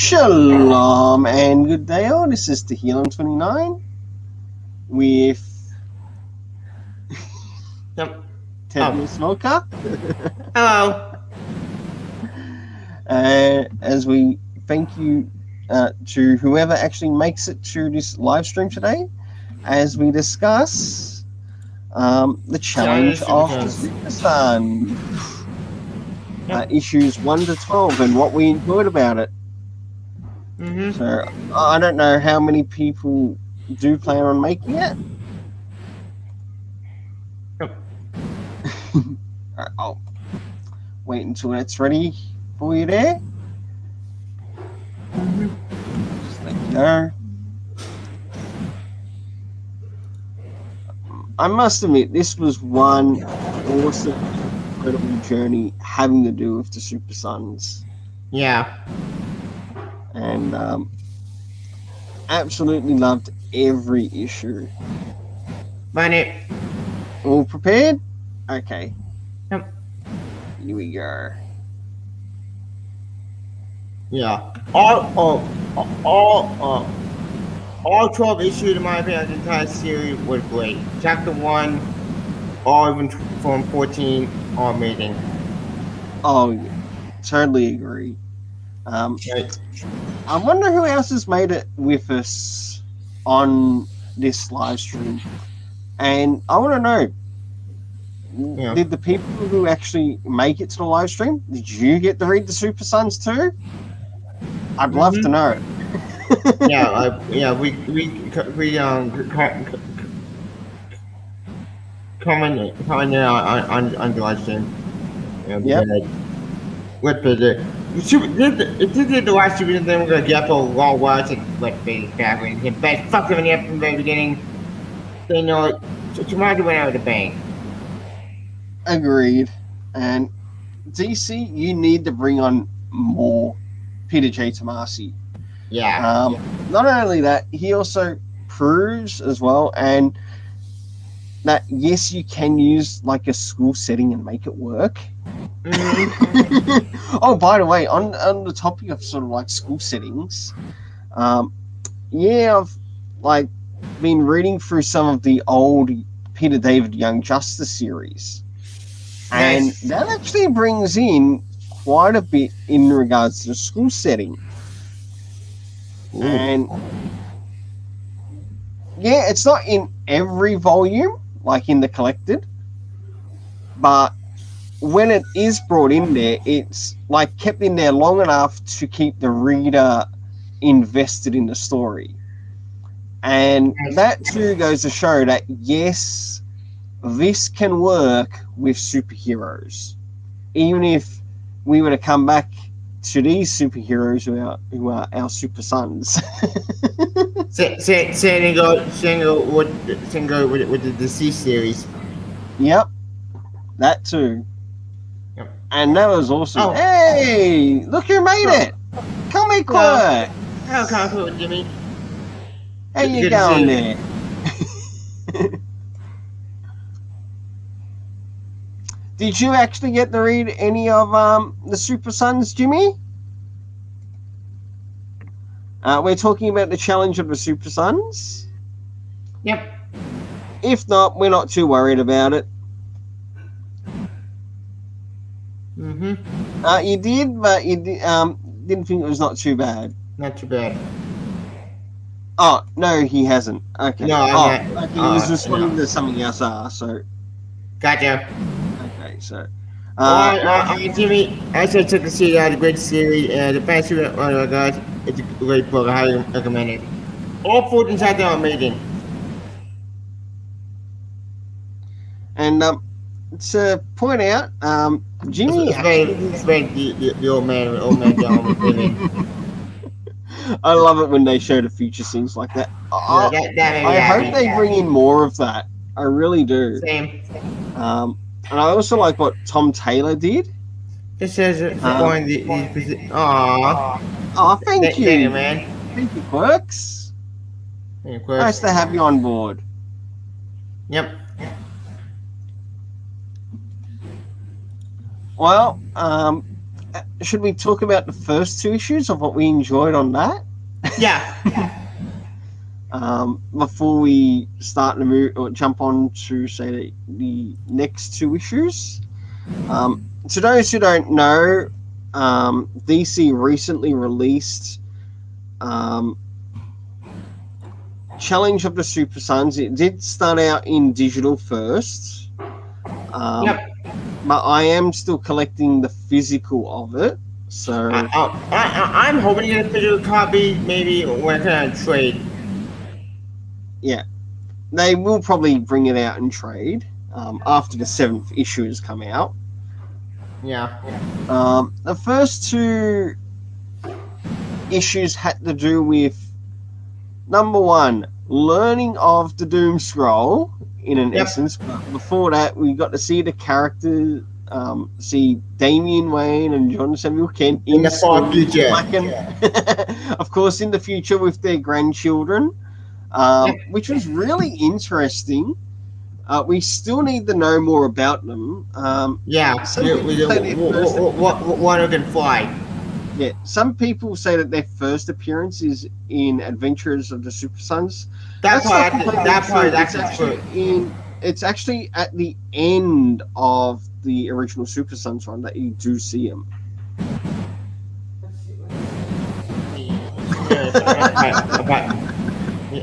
Shalom and good day all. This is Tehillim29 with Ted Smoker. Hello. As we thank you to whoever actually makes it to this live stream today, as we discuss the challenge of the Super Sun, issues 1 to 12, and what we enjoyed about it. So I don't know how many people do plan on making it. Alright, I'll wait until it's ready for you there. Just let you know. I must admit, this was one awesome, incredible journey having to do with the Super Sons. Yeah. And absolutely loved every issue. Money. All prepared? Okay. Yep. Here we go. Yeah. All 12 issues, in my opinion, of the entire series was great. Chapter 1, all even from 14, are amazing. Oh, yeah. Totally agree. I wonder who else has made it with us on this live stream. And I want to know, did the people who actually make it to the live stream, did you get to read the Super Sons too? I'd love to know. we comment on the live stream. What was it? If you did the live stream, then we're gonna get a long words and let face back when him best fuck him up from the very beginning. They know tomorrow went out of the bank. Agreed. And DC, you need to bring on more Peter J. Tomasi. Yeah. Not only that, he also proves as well, and that yes, you can use like a school setting and make it work. Oh, by the way, on the topic of sort of like school settings, I've like been reading through some of the old Peter David Young Justice series, and that actually brings in quite a bit in regards to the school setting. And yeah, it's not in every volume, like in the collected, but when it is brought in there, it's like kept in there long enough to keep the reader invested in the story. And that too goes to show that yes, this can work with superheroes. Even if we were to come back to these superheroes who are our Super Sons. Single with the DC series. Yep, that too. Yep. And that was awesome. Oh. Hey, look who made it! Come here, Quirks! Hello, Cool, Jimmy. How you going there? Did you actually get to read any of the Super Sons, Jimmy? We're talking about the challenge of the Super Sons. Yep. If not, we're not too worried about it. You did, but you didn't think it was not too bad. Not too bad. Oh, no, he hasn't. Okay. No, he was responding to something else, so... Gotcha. Okay, so... Jimmy, I actually took a seat out of the great series, and the past two guys, it's a great book. I highly recommend it. All 14 chapters are amazing. And to point out, Jimmy... It's the old man gentleman. I love it when they show the future scenes like that. I hope they bring in more of that. I really do. Same. And I also like what Tom Taylor did. It says it for the Aww, thank you. Thank you, man. Thank you, Quirks. Nice to have you on board. Yep. Well, should we talk about the first 2 issues of what we enjoyed on that? Yeah. Before we start to move or jump on to say the next 2 issues. To those who don't know, DC recently released Challenge of the Super Sons. It did start out in digital first. Yep. But I am still collecting the physical of it. So I'm hoping to get a physical copy, maybe when I can trade. Yeah, they will probably bring it out in trade after the 7th issue has come out. Yeah. The first 2 issues had to do with, number 1, learning of the Doom Scroll in an essence. But before that, we got to see the characters, see Damien Wayne and John Samuel Kent in the far future. Of course, in the future with their grandchildren, which was really interesting. We still need to know more about them. One who can fly. Yeah, some people say that their first appearance is in Adventures of the Super Sons. That's true. It's actually at the end of the original Super Sons run that you do see him.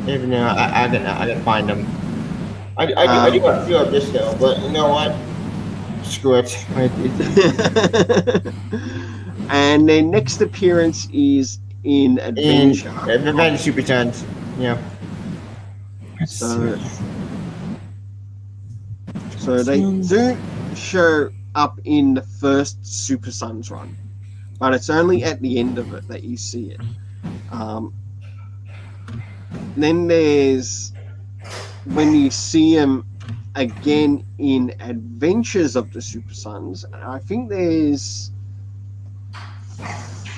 Even though I can find them. I do want to feel up this though, but you know what? Screw it. And their next appearance is in Adventure. Adventure Super Sons. Yeah. So they do show up in the first Super Sons run, but it's only at the end of it that you see it. Then there's when you see them again in Adventures of the Super Sons. I think there's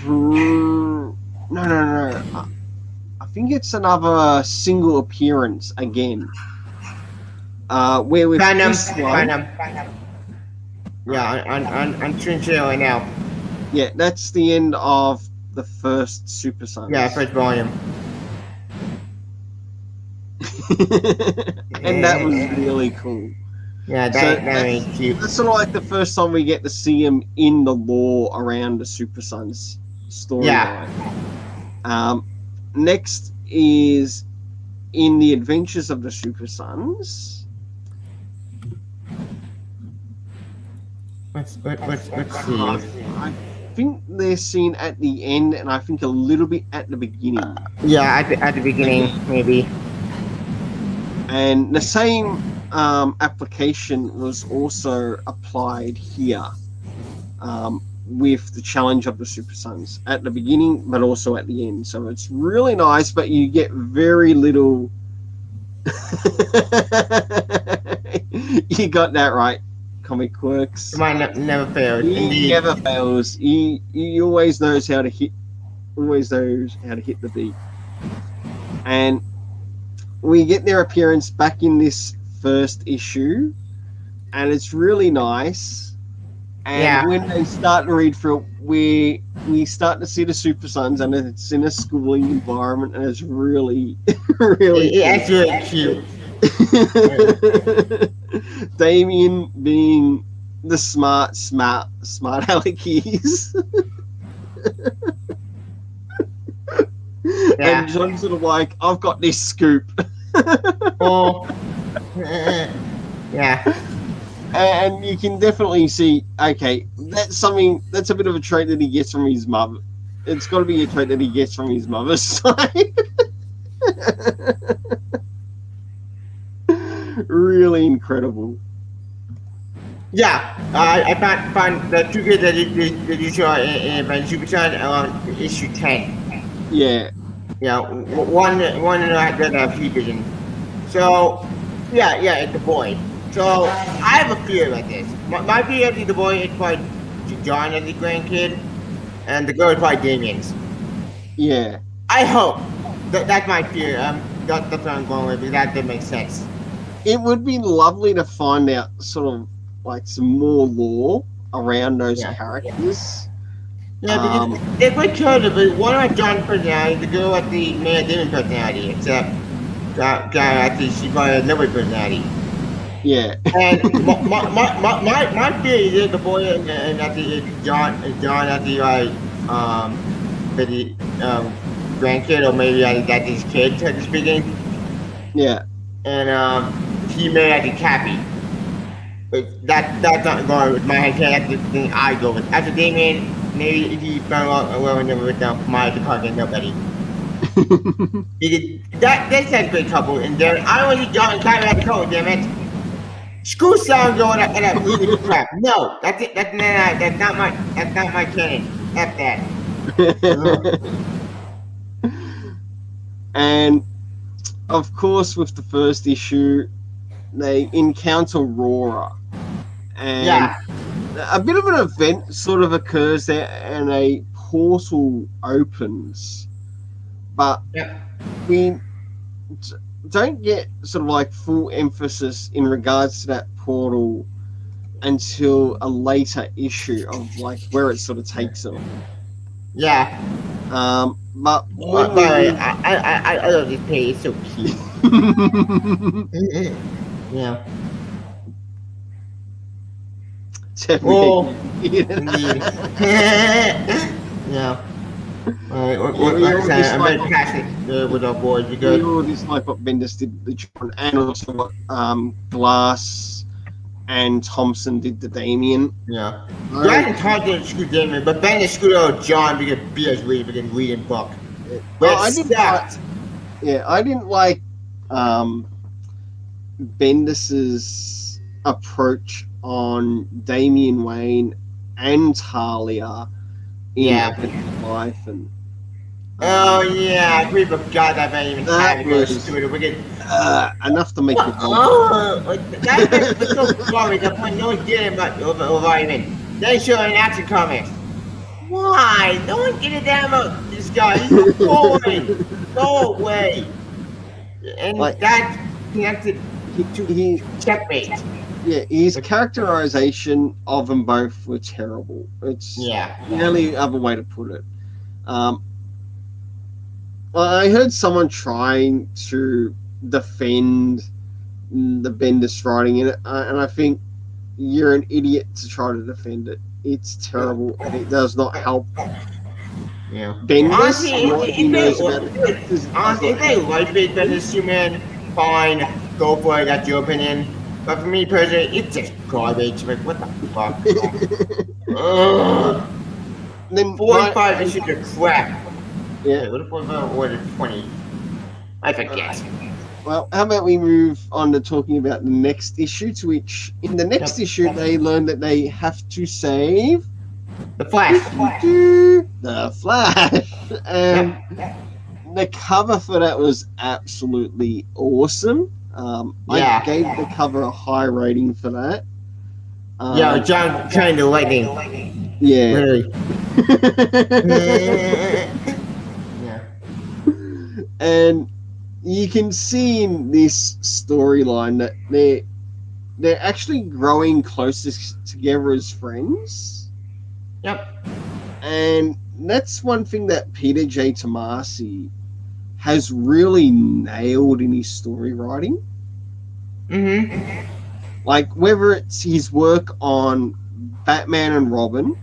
no. I think it's another single appearance again. Where with this one, yeah, on Trinchero right now. Yeah, that's the end of the first Super Sons. Yeah, first volume. And that was really cool. Yeah, that's cute. That's sort of like the first time we get to see him in the lore around the Super Sons storyline. Yeah. Next is in the Adventures of the Super Sons. Let's see. I think they're seen at the end, and I think a little bit at the beginning. Yeah, at the beginning, maybe. And the same application was also applied here with the Challenge of the Super Sons at the beginning, but also at the end. So it's really nice, but you get very little. You got that right, Comic Quirks. Mine never failed. He never fails. He always knows how to hit. Always knows how to hit the beat. And we get their appearance back in this first issue, and it's really nice. And when they start to read through it, we start to see the Super Sons, and it's in a schooling environment, and it's really, really cute. Damien being the smart aleck he is. And John's sort of like, I've got this scoop. Yeah. And you can definitely see, okay, that's a bit of a trait that he gets from his mother. It's got to be a trait that he gets from his mother's side. Really incredible. Yeah, I found the 2 kids that you saw in Super Son issue 10. Yeah. Yeah, one that have heat vision. So, yeah, it's a boy. So, I have a fear like this. My fear is the boy is probably John as the grandkid, and the girl is probably Damien's. Yeah. I hope. That's my fear. That's what I'm going with, because that makes sense. It would be lovely to find out sort of like some more lore around those characters. Yeah, because they're quite character, but one of John's personality, the girl at the Mayor Damon personality, except guy at the she probably had nobody personality. Yeah. And my theory is the boy and at the John at the for the grandkid or maybe at his kid at the speaking. Yeah. And he may have the Cappy. But that's not going with my head. That's the thing I go with. After Damien, maybe if he found out well and never went down, my to can't get nobody. Because that's a great couple. And then I want to John and Kyrie at the couple, damn it. Screw sound going and that movie crap. No, that's it. That's not my canon. F that. And of course, with the first issue, they encounter Rora, and a bit of an event sort of occurs there, and a portal opens, but we don't get sort of like full emphasis in regards to that portal until a later issue of like where it sort of takes them. Yeah. But when I love this page. It's so cute. Yeah. Oh, yeah. I'm very passionate with our boys because we already like what Bendis did the John, and also what Glass and Thompson did to Damien. Yeah. Brandon Todd didn't screw Damien, but Bendis screwed out John because BS reading book. Well, I didn't like Bendis's approach on Damien Wayne and Talia in life, and oh yeah, I really forgot that man even had to go stupid. We get enough to make it. That's so boring. The point no one did it, but overriding. They show an action comics. Why? No one get a damn about this guy. He's so boring. Go away. And like, that connected to checkmate. Yeah, his characterization of them both were terrible. It's the only other way to put it. I heard someone trying to defend the Bendis writing in it, and I think you're an idiot to try to defend it. It's terrible, and it does not help. Yeah. Bendis, honestly, if they like Bendis, you man, fine, go for it. That's your opinion. But for me personally, it's just garbage. Like, what the fuck? Then 45 issues of crap. Yeah. What if I ordered 20? I forget. Well, how about we move on to talking about the next issue, to which, in the next issue, they learn that they have to save... The Flash. The Flash. And the cover for that was absolutely awesome. I gave the cover a high rating for that. John trying to lightning. Yeah. Really. And you can see in this storyline that they're actually growing closer together as friends. Yep. And that's one thing that Peter J. Tomasi has really nailed in his story writing. Mm-hmm. Like, whether it's his work on Batman and Robin,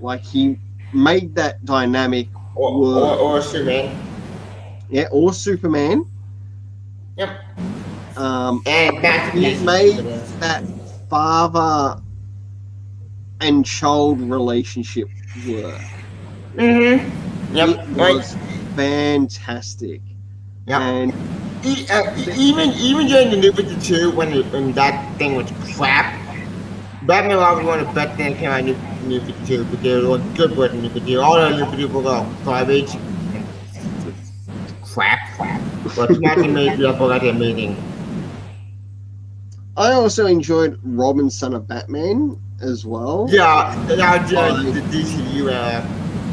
like, he made that dynamic work. Or Superman. Yeah, or Superman. Yep. And he made that father and child relationship work. Mm-hmm. Yep. It was fantastic. Yep. And even during the New 52, when that thing was crap, Batman was one of the best things that came out of New 52 because it was good for the New 52. All the New 52 were garbage. Crap. But Tomasi made the book amazing. I also enjoyed Robin, Son of Batman as well. Yeah, that was the DCU era,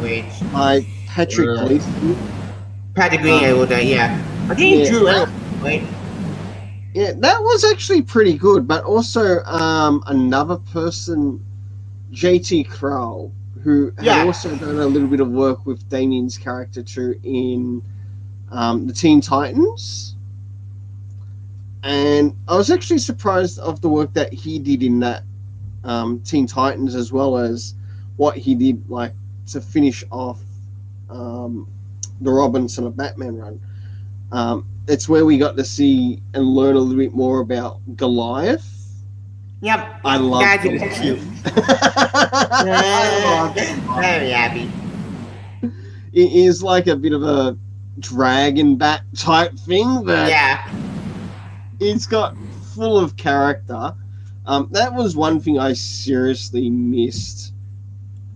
which by Patrick Gleason. Patrick Green was that, yeah. I think he drew it, right? Yeah, that was actually pretty good, but also another person, JT Kroll, who had Yeah. also done a little bit of work with Damien's character too in the Teen Titans. And I was actually surprised of the work that he did in that Teen Titans, as well as what he did like to finish off the Robinson of Batman run. It's where we got to see and learn a little bit more about Goliath. Yep. I love That's it. cute. I love it. Very happy. It is like a bit of a dragon bat type thing, but Yeah. it's got full of character. That was one thing I seriously missed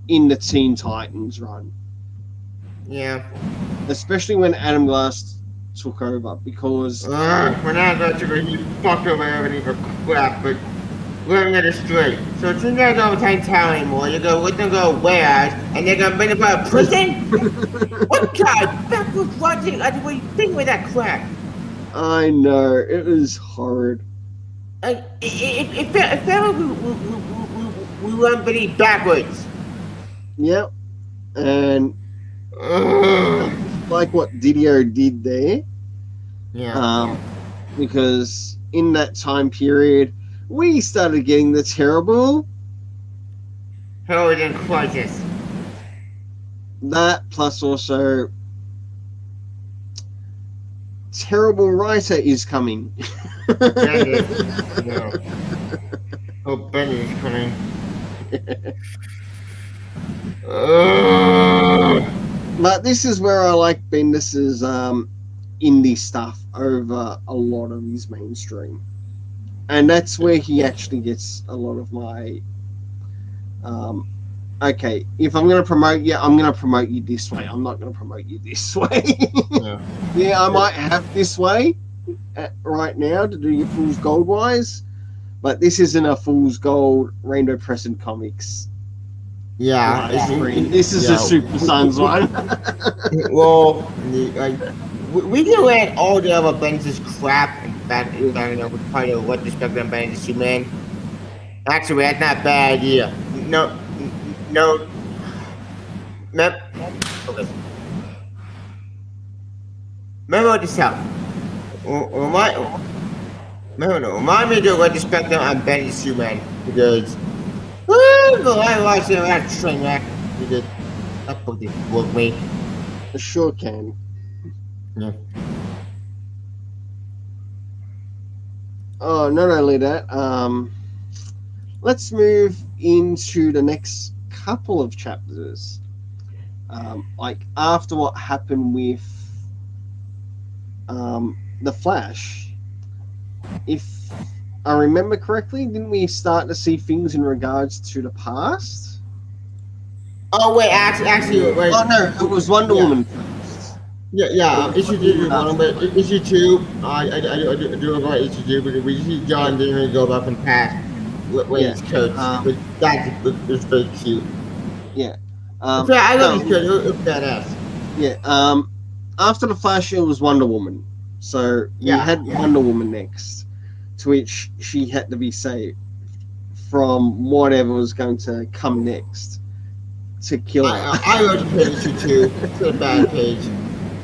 in the Teen Titans run, Yeah. especially when Adam Glass took over, because We're not going to go. He fucked over everything for crap, but we're gonna get it straight. So it's not going to time town anymore. You're going to go warehouse, and they're going to bring about a prison? What kind of backwards logic? What do you think with that crap? I know it was horrid. It felt like we went pretty backwards. Yep, and Ugh. like what Didio did there, Yeah. because in that time period we started getting the terrible. Hurricane crisis. That plus also terrible writer is coming. Yeah. Oh, Benny's coming. But this is where I like Bendis's indie stuff over a lot of his mainstream, and that's where he actually gets a lot of my okay, if I'm going to promote you, I'm going to promote you this way. I'm not going to promote you this way. Yeah. Yeah, I might have this way right now to do your Fool's Gold wise, but this isn't a Fool's Gold Rainbow Crescent Comics. Yeah. This is a Super Sons one. Well, we can let all the other Bendis crap and back, you know, with part of what the Spectrum Bendis Superman. Actually, that's not a bad idea. No. Okay. Remember this out. Remind me to what the Spectrum on Bendis Superman, because I watched that train wreck. Because that book didn't work me. It sure can. Yeah. Oh, not only that, let's move into the next couple of chapters. Like after what happened with the Flash, if I remember correctly, didn't we start to see things in regards to the past? Oh wait, actually, wait. Oh no, it was Wonder Woman first. Yeah. Issue 2 one, but issue 2, I do about issue 2 because we see John Damien go up and pass his coach, but that was very cute. Yeah. I love his coach. It's badass. Yeah. After the Flash, it was Wonder Woman. So you had Wonder Woman next, to which she had to be saved from whatever was going to come next to kill her. I wrote the page issue 2. It's a bad page.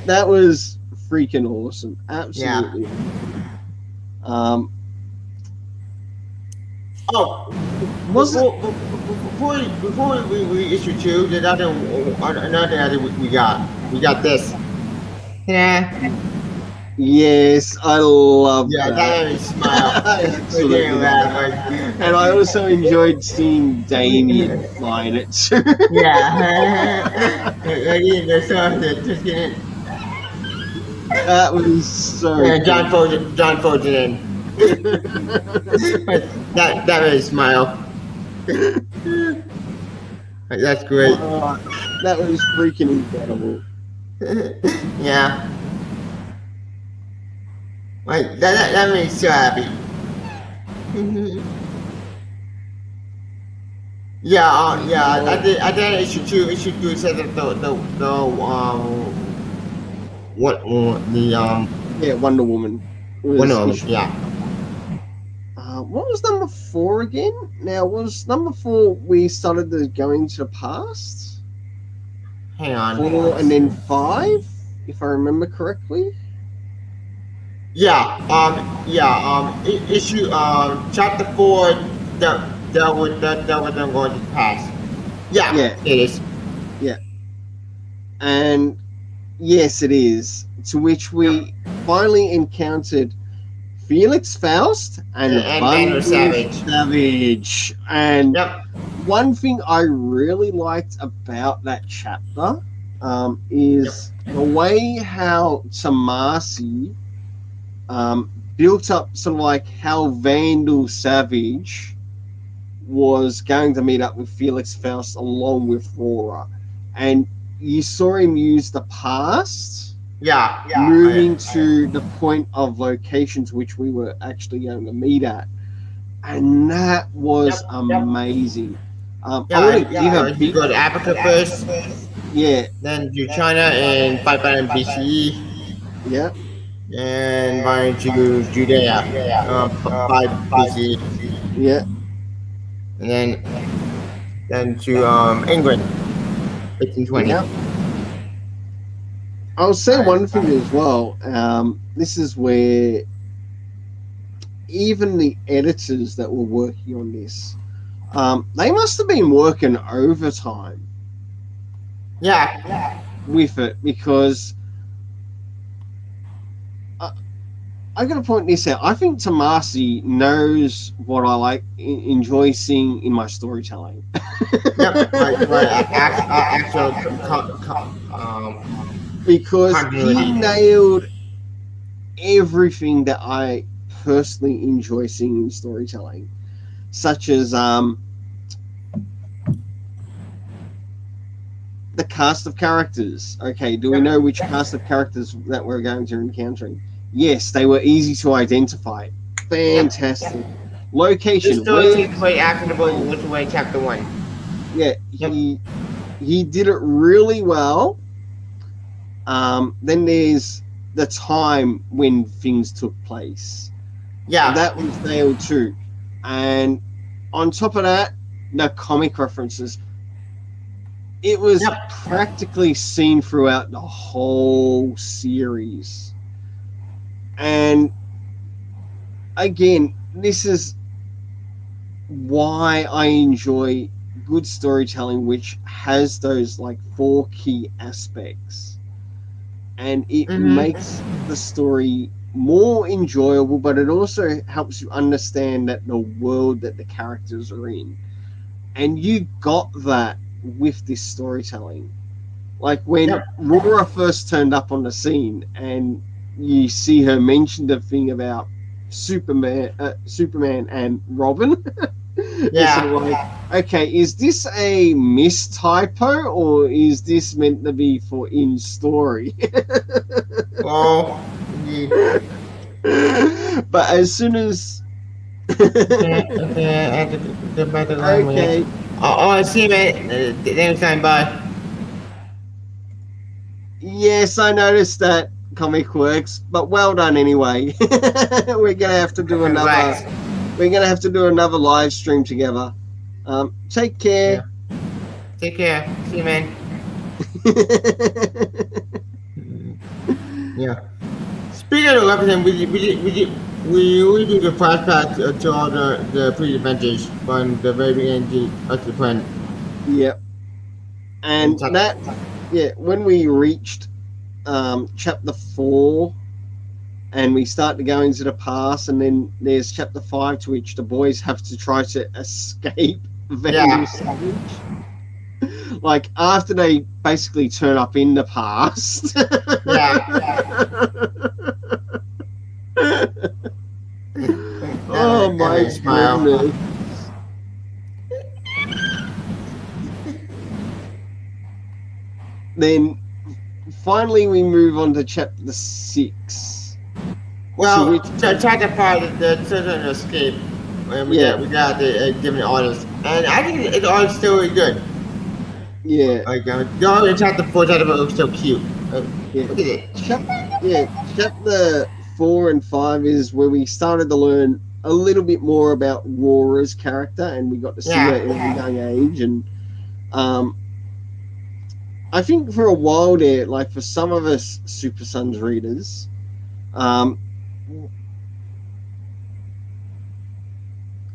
That was freaking awesome. Absolutely. Yeah. Before we issue 2, there's another idea we got. We got this. Yeah. Yes, I love that. that. That made me smile. Absolutely. And I also enjoyed seeing Damien line it too. Yeah. That was so John folds it in. that made me smile. That's great. That was freaking incredible. Yeah. Like that made me so happy. I did issue 2. Issue 2 said that Wonder Woman. Yeah, Wonder Woman. Wonder Woman. Yeah. what was number 4 again? Now, was number 4 we started to go into the past? Hang on. 4 and then 5, if I remember correctly. Yeah. Issue. Chapter 4. That was I'm going to pass. Yeah. It is. Yeah. And yes, it is. To which we finally encountered Felix Faust and Vandal Savage. And one thing I really liked about that chapter is the way how Tomasi built up sort of like how Vandal Savage was going to meet up with Felix Faust along with Rora. And you saw him use the past, moving to the point of locations which we were actually going to meet at, and that was amazing. I want to give a big. You go to Africa first, then to China and 500 BCE, and going to Judea, 5 BCE, and then to England. 1520. I'll say one thing as well. This is where even the editors that were working on this, they must have been working overtime. With it, because I got to point this out. I think Tomasi knows what I enjoy seeing in my storytelling. Because he nailed everything that I personally enjoy seeing in storytelling, such as the cast of characters. Okay, do we know which cast of characters that we're going to encountering? Yes, they were easy to identify. Fantastic. Location. This story takes place actionable with way chapter 1. Yeah, he did it really well. Then there's the time when things took place. And that was nailed too. And on top of that, the comic references. It was practically seen throughout the whole series. And again, this is why I enjoy good storytelling, which has those 4 key aspects, and it makes the story more enjoyable, but it also helps you understand that the world that the characters are in. And you got that with this storytelling. Like when Rora first turned up on the scene and you see her mention the thing about Superman and Robin. Okay, is this a mistypo or is this meant to be for in story? But as soon as okay. I see, mate. Next time, bye. Yes, I noticed that. Comic Quirks, but well done anyway. We're gonna have to do another. We're gonna have to do another live stream together. Take care. Take care. See you, man. Speaking of everything, we do the flashback to all the pre-adventures from the very beginning of the plan. Yep. And that, when we reached chapter 4 and we start to go into the past, and then there's chapter 5 to which the boys have to try to escape Vandal Savage. Like after they basically turn up in the past. Oh my goodness. Then finally we move on to chapter 6. Well, chapter 5, the children escape. And we got the different artists. And I think it's all still really good. Yeah. Like, going in chapter 4, chapter 5 looks so cute. Look at it. Chapter 4 and 5 is where we started to learn a little bit more about Rora's character, and we got to see her at a young age. And I think for a while there, like for some of us Super Sons readers,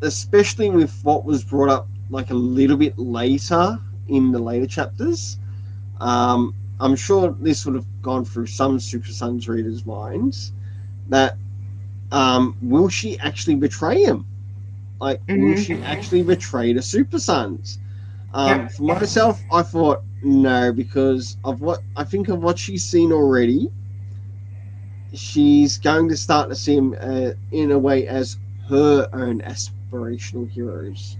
especially with what was brought up like a little bit later in the later chapters, I'm sure this would have gone through some Super Sons readers' minds that will she actually betray him? Like, will she actually betray the Super Sons? For myself, I thought no, because of what she's seen already. She's going to start to see him in a way as her own aspirational heroes.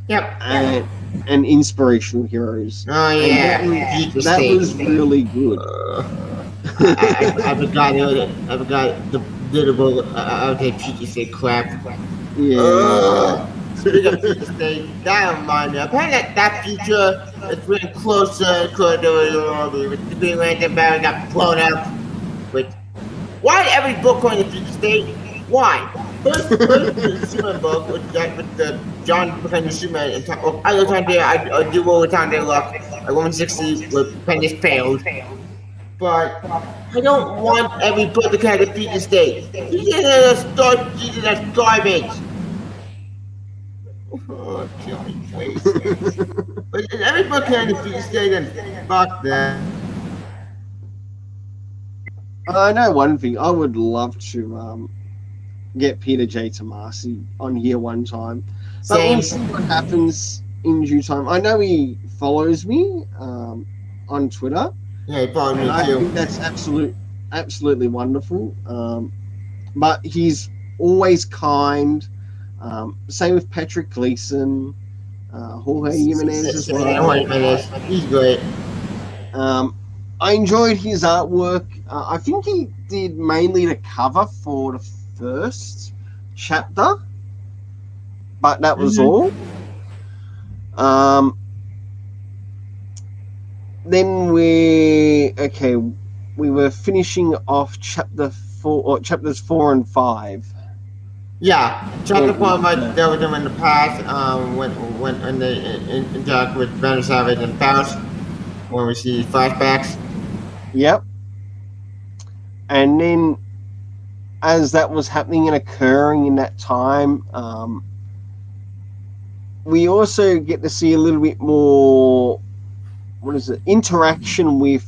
Yep. And inspirational heroes. Oh yeah, that was really good. I forgot the little Peachy State crap. Yeah. Speaking of Peachy State, that reminded me. Apparently that future is getting closer to the Green Lantern Barry got blown up. But why did every book going to Peachy State? Why? First the Superman book with the John becoming Superman, and I looked on there. I do roll the time there look. Like 160 with Penny's failed. But I don't want every book to kind of defeat the state. You get start using that garbage. Oh, Johnny, please. But if every book kind of defeat the state, then fuck that. I know one thing. I would love to get Peter J. Tomasi on here one time. But we'll see what happens in due time. I know he follows me on Twitter. Yeah, he followed me too. I think that's absolutely wonderful. But he's always kind. Same with Patrick Gleason, Jorge Jimenez as well. He's great. I enjoyed his artwork. I think he did mainly the cover for the first chapter, but that was all. Then we were finishing off chapters 4 and 5. Yeah, chapter 4 might deal with them in the past. When they interact with Venom Savage and Faust, when we see flashbacks. Yep. And then, as that was happening and occurring in that time, we also get to see a little bit more. Interaction with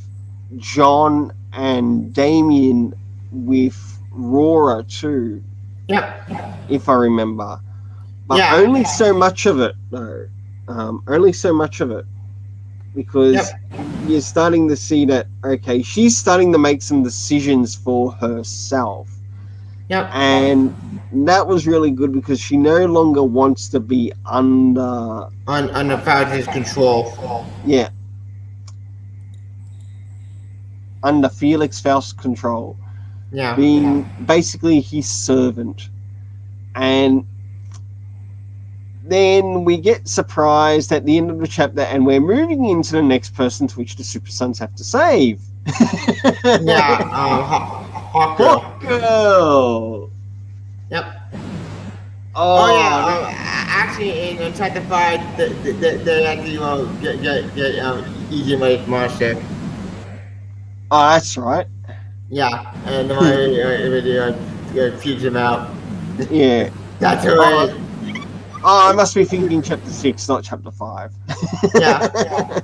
John and Damien with Rora too. Yep. If I remember. But only so much of it, though. Only so much of it. Because you're starting to see that, okay, she's starting to make some decisions for herself. Yep. And that was really good because she no longer wants to be under Faust's control. Yeah. Under Felix Faust's control. Yeah. Being basically his servant. And then we get surprised at the end of the chapter and we're moving into the next person to which the Super Sons have to save. Hawk Girl. Yep. Oh, actually, in chapter 5, they actually get Easy Mate Monster. Oh, that's right. Yeah, and the fuse him out. Yeah. That's right. Oh, I must be thinking chapter 6, not chapter 5. Yeah.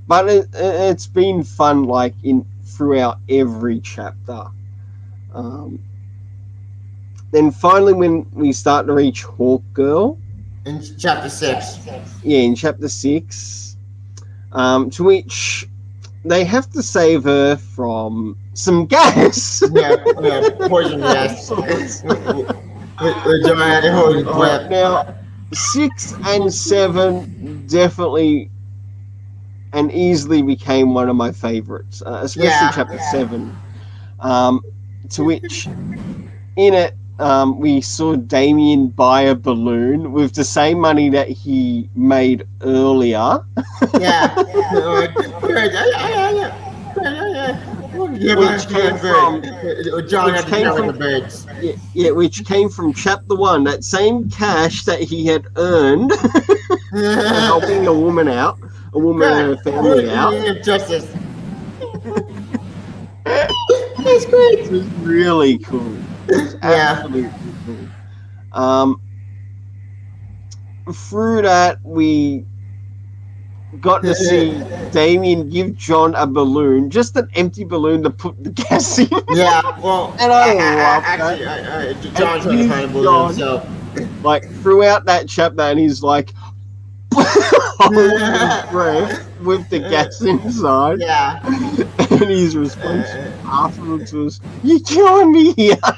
But it's been fun, like throughout every chapter. Then finally, when we start to reach Hawk Girl, in chapter 6. Yeah, in chapter 6, to which they have to save her from some gas. Yeah, poison gas. Now, 6 and 7 definitely and easily became one of my favorites, especially chapter 7. To which, in it, we saw Damien buy a balloon with the same money that he made earlier. Yeah. What did which came from John had to deal with the birds. Yeah, which came from chapter 1. That same cash that he had earned for helping a woman and her family out. Justice. That's great. It was really cool. It was absolutely cool. Through that, we got to see Damien give John a balloon, just an empty balloon to put the gas in. Yeah, well, and I love that. John's trying to find a balloon, so like throughout that chapter, and he's like holding his breath with the gas inside. Yeah, and his response afterwards was, "You're killing me here." You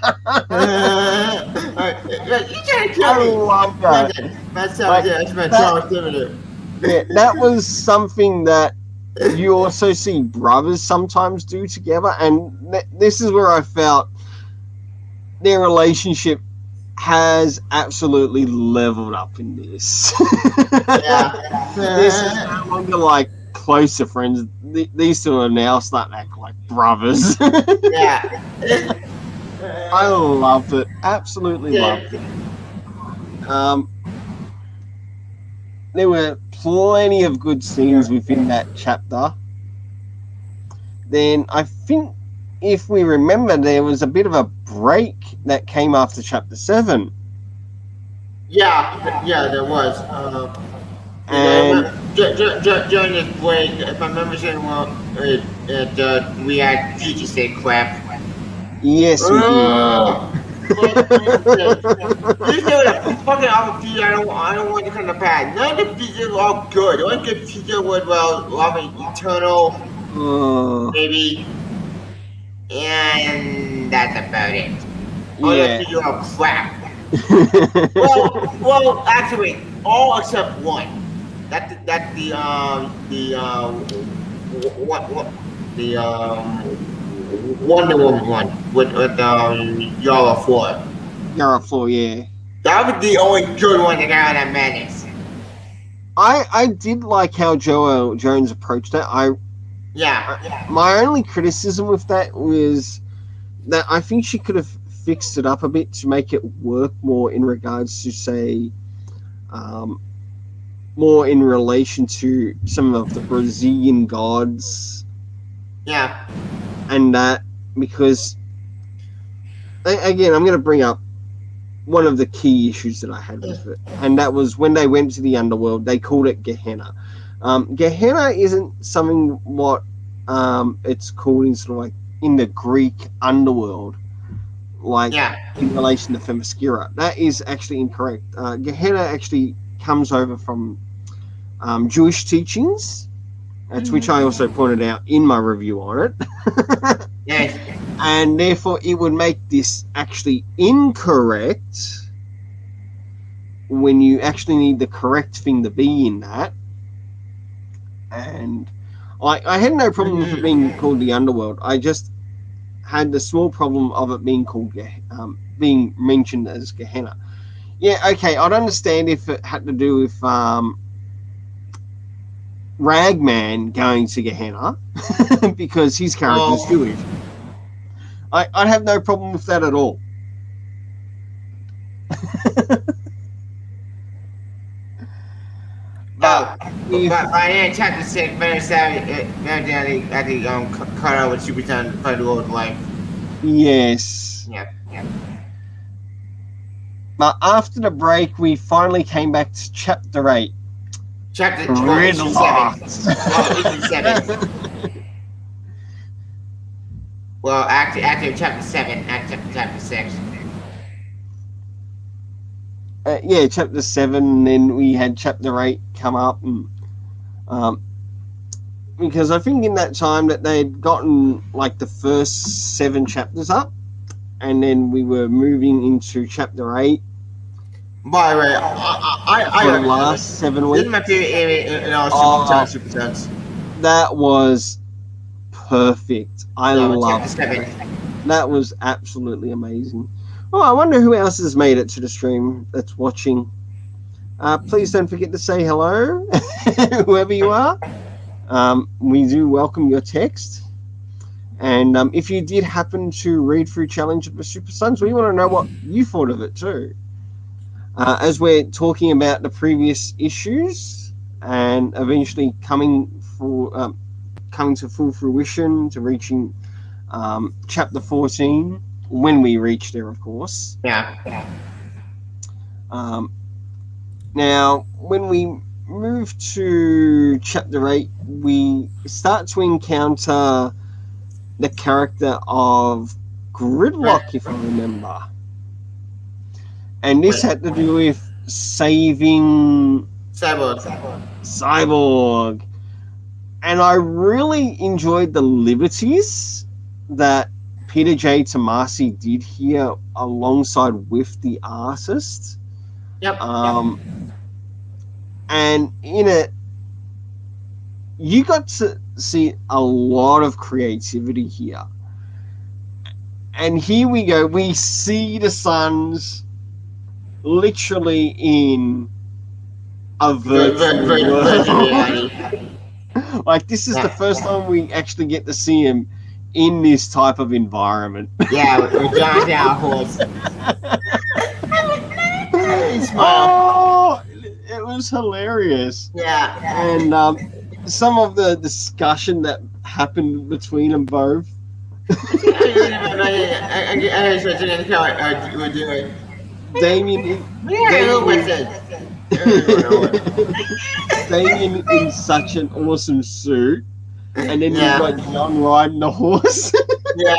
can't kill me. I love that. That's how that's my John giving it. Yeah, that was something that you also see brothers sometimes do together, and this is where I felt their relationship has absolutely leveled up in this. Yeah. This is no longer like closer friends. These two are now starting to act like brothers. Yeah. I loved it. Absolutely loved it. There were plenty of good scenes within that chapter. Then I think, if we remember, there was a bit of a break that came after chapter 7. Yeah, there was. And during this break, if I remember saying well, we had teacher say crap. yes, we did. You know that fucking RPG. I don't want to kind of bad. None of the features are all good. The only good feature was loving Eternal, maybe, and that's about it. All the features are crap. well, actually, all except one. That's the Wonder Woman one with Yara Floor. Yara Floor, yeah. That was the only good one that got out of madness. I did like how Joel Jones approached it. My only criticism with that was that I think she could have fixed it up a bit to make it work more in regards to, say, more in relation to some of the Brazilian gods. Yeah. And that, because, again, I'm going to bring up one of the key issues that I had with it, and that was when they went to the underworld, they called it Gehenna. Gehenna isn't something what it's called in sort of like in the Greek underworld, like in relation to Themyscira. That is actually incorrect. Gehenna actually comes over from Jewish teachings, to which I also pointed out in my review on it. Yes. And therefore it would make this actually incorrect when you actually need the correct thing to be in that. And I had no problem with it being called the underworld. I just had the small problem of it being called being mentioned as Gehenna. Yeah, okay, I'd understand if it had to do with Ragman going to Gehenna because his character's Jewish. I'd have no problem with that at all. But by the end, chapter 6, very sad. I think cut out what she was trying to fight the Lord's life. Yes. Yeah. But after the break, we finally came back to chapter 8. Chapter 7. Well, after chapter 7, after chapter 6. Yeah, chapter 7, and then we had chapter 8 come up, and because I think in that time that they had gotten like the first 7 chapters up, and then we were moving into chapter 8. By the way, I for the last 7 weeks. This is my favorite area in all Super Sense. That was perfect. I loved it. That was absolutely amazing. Well, I wonder who else has made it to the stream that's watching. Please don't forget to say hello, whoever you are. We do welcome your text. And if you did happen to read through Challenge of the Super Sons, we want to know what you thought of it too. As we're talking about the previous issues and eventually coming to full fruition, to reaching chapter 14, when we reach there, of course. Yeah. Now, when we move to chapter 8, we start to encounter the character of Gridlock, if I remember. And this had to do with saving Cyborg. And I really enjoyed the liberties that Peter J. Tomasi did here alongside with the artist. Yep. And in it, you got to see a lot of creativity here. And here we go. We see the Sons literally in a virtual world. Like, this is the first time we actually get to see him in this type of environment. Yeah, with John's our horse. Oh, it was hilarious. Yeah. And some of the discussion that happened between them both. Damien in such an awesome suit, and then you've got John riding the horse. Yeah.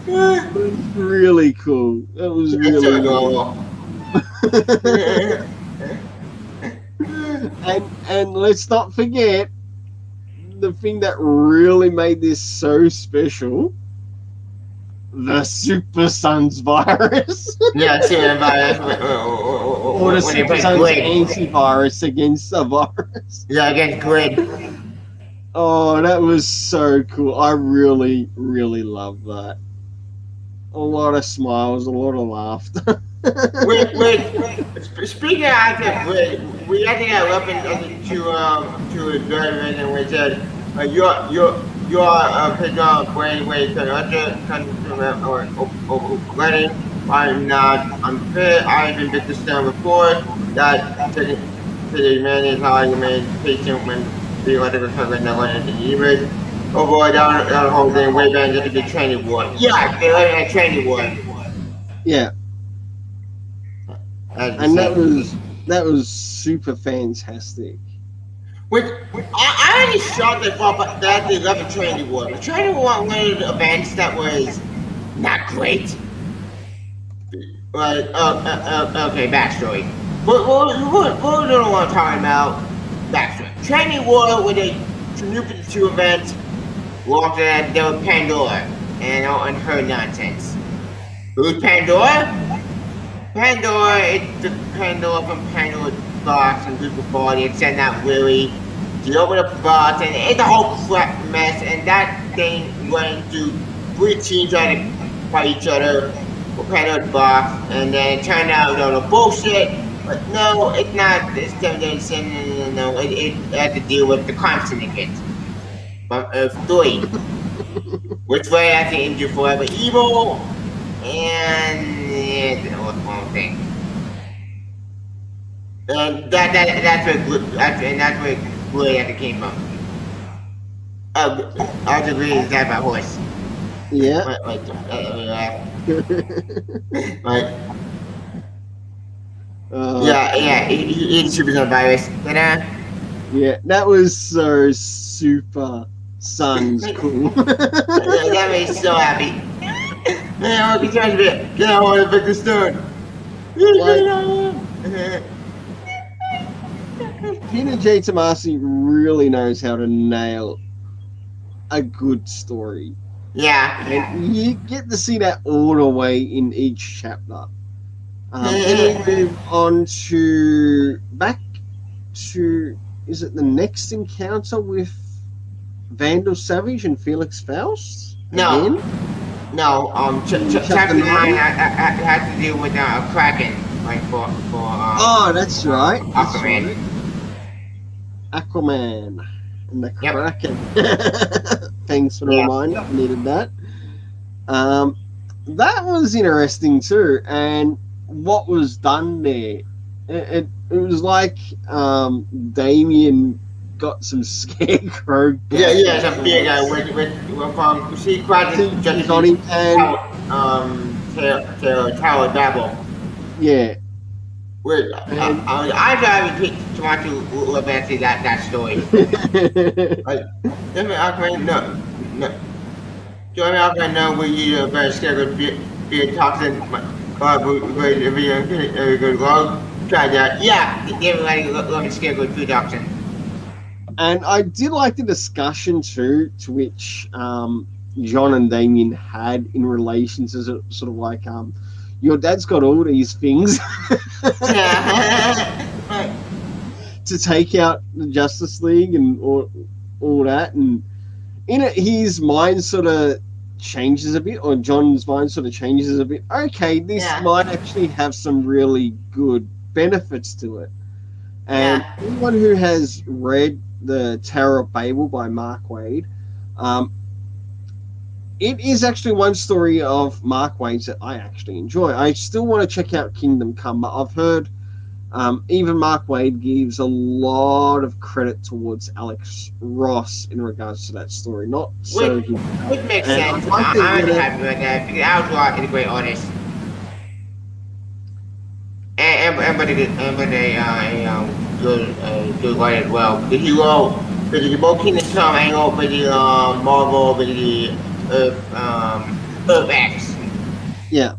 It was really cool. It was really cool. And let's not forget the thing that really made this so special: the Super Sons virus. Yeah, virus. Or the Super Sons antivirus against the virus. Yeah, against Grid. Oh, that was so cool. I really, really love that. A lot of smiles, a lot of laughter. Wait. Speaking of Grid, we had to get a weapon to a driver, and we said, you're picking up way letting. I'm not unfit. I've been bit this time before. That to the man is how I remain patient when the electrical cover never wanted to even. Overall, that whole thing way back into the training war. Yeah, they let in a training war. Yeah. And that was super fantastic. Which I only shot that they love a training war. The training war was one of the events that was not great. Like, okay, backstory. What do you want to talk about? Backstory. Training war with a two events. Walked in, there was Pandora and her nonsense. Who's Pandora? Pandora, it's the Pandora from Pandora's box and Super Party. It said not really. She opened up the box and it's a whole crap mess. And that thing went into 3 teams trying to fight each other for Pandora's box. And then it turned out it was all bullshit. But no, it's not. It's 7 days in. No, it had to deal with the crime syndicate. From Earth 3. Which way I think into Forever Evil. And it was one thing. And that's where Gladiator came from. I'll agree with that about horse. Yeah. It's Super Sons virus. Yeah, that was so Super Sons cool. That made me so happy. Man, I'll be trying to get out of the Victor Stone. Peter J. Tomasi really knows how to nail a good story. Yeah. And you get to see that all the way in each chapter. Then we move on back to, is it the next encounter with Vandal Savage and Felix Faust? No. Again? No, chapter 9 had to deal with Kraken, like for oh, that's right. Aquaman. Aquaman. and the Yep. Kraken. Thanks for the Yeah. reminder. I needed that. That was interesting too, and what was done there, it was like Damien got some scarecrow Yeah, some big guy gadgets. with from see quite just Got him, and Tower Babel. yeah, Wait, and I haven't too much to look back to that story. Like, let me ask me no. Do I mean know where you very scared of being toxin? But if you go log, try that. Yeah, everybody let me scared of food toxin. and I did like the discussion too, to which John and Damien had in relation to sort of like your dad's got all these things Yeah. to take out the Justice League and all that, and in it his mind sort of changes a bit, or John's mind sort of changes a bit. Okay, this Yeah. might actually have some really good benefits to it. And Yeah. anyone who has read the Tower of Babel by Mark Waid, it is actually one story of Mark Waid's that I actually enjoy. I still want to check out Kingdom Come, but I've heard even Mark Waid gives a lot of credit towards Alex Ross in regards to that story. Not so Which makes and sense. I like I'm that happy with that because Outlaw is a great artist. And but good writer as well. Because he wrote with the both Kingdom Come and wrote with the Marvel with the Earth X. Yeah.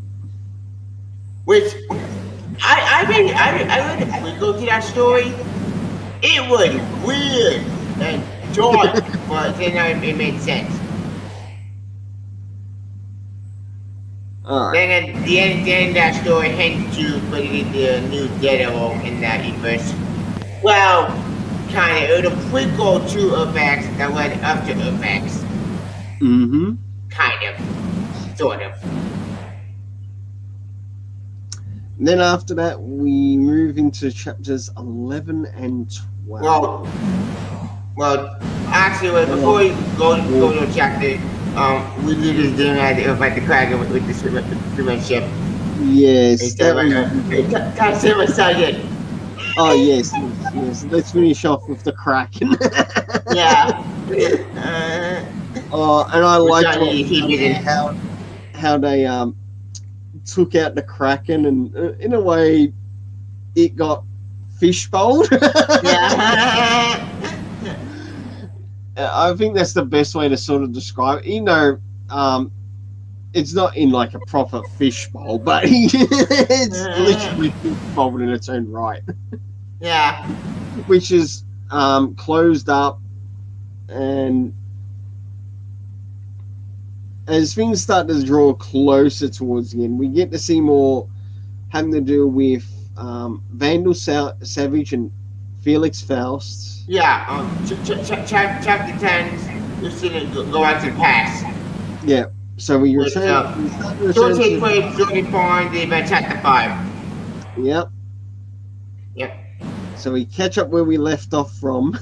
Which I read we go to that story. It was weird and dark, but then it made sense. All right. Then at the end that story hints to putting the new Daredevil in that universe. Well, kind of. It was a prequel to Earth-X that led up to Earth-X. Mm-hmm. Kind of. Sort of. Then after that, we move into chapters 11 and 12. Well, actually, before we go to chapter, we did this thing at the Kraken with the Superman ship. Yes. That's him excited. Oh, yes. Let's finish off with the Kraken. Yeah. And I liked how they took out the Kraken, and in a way, it got fishbowled. Yeah. I think that's the best way to sort of describe it. It's not in like a proper fishbowl, but it's literally fishbowled in its own right. Yeah. Which is closed up, and as things start to draw closer towards the end, we get to see more having to do with Vandal Savage and Felix Faust. Yeah. Chapter 10, we've seen it go out to the past. Yeah. So we return. Take place during the event chapter 5. Yep. Yep. So we catch up where we left off from.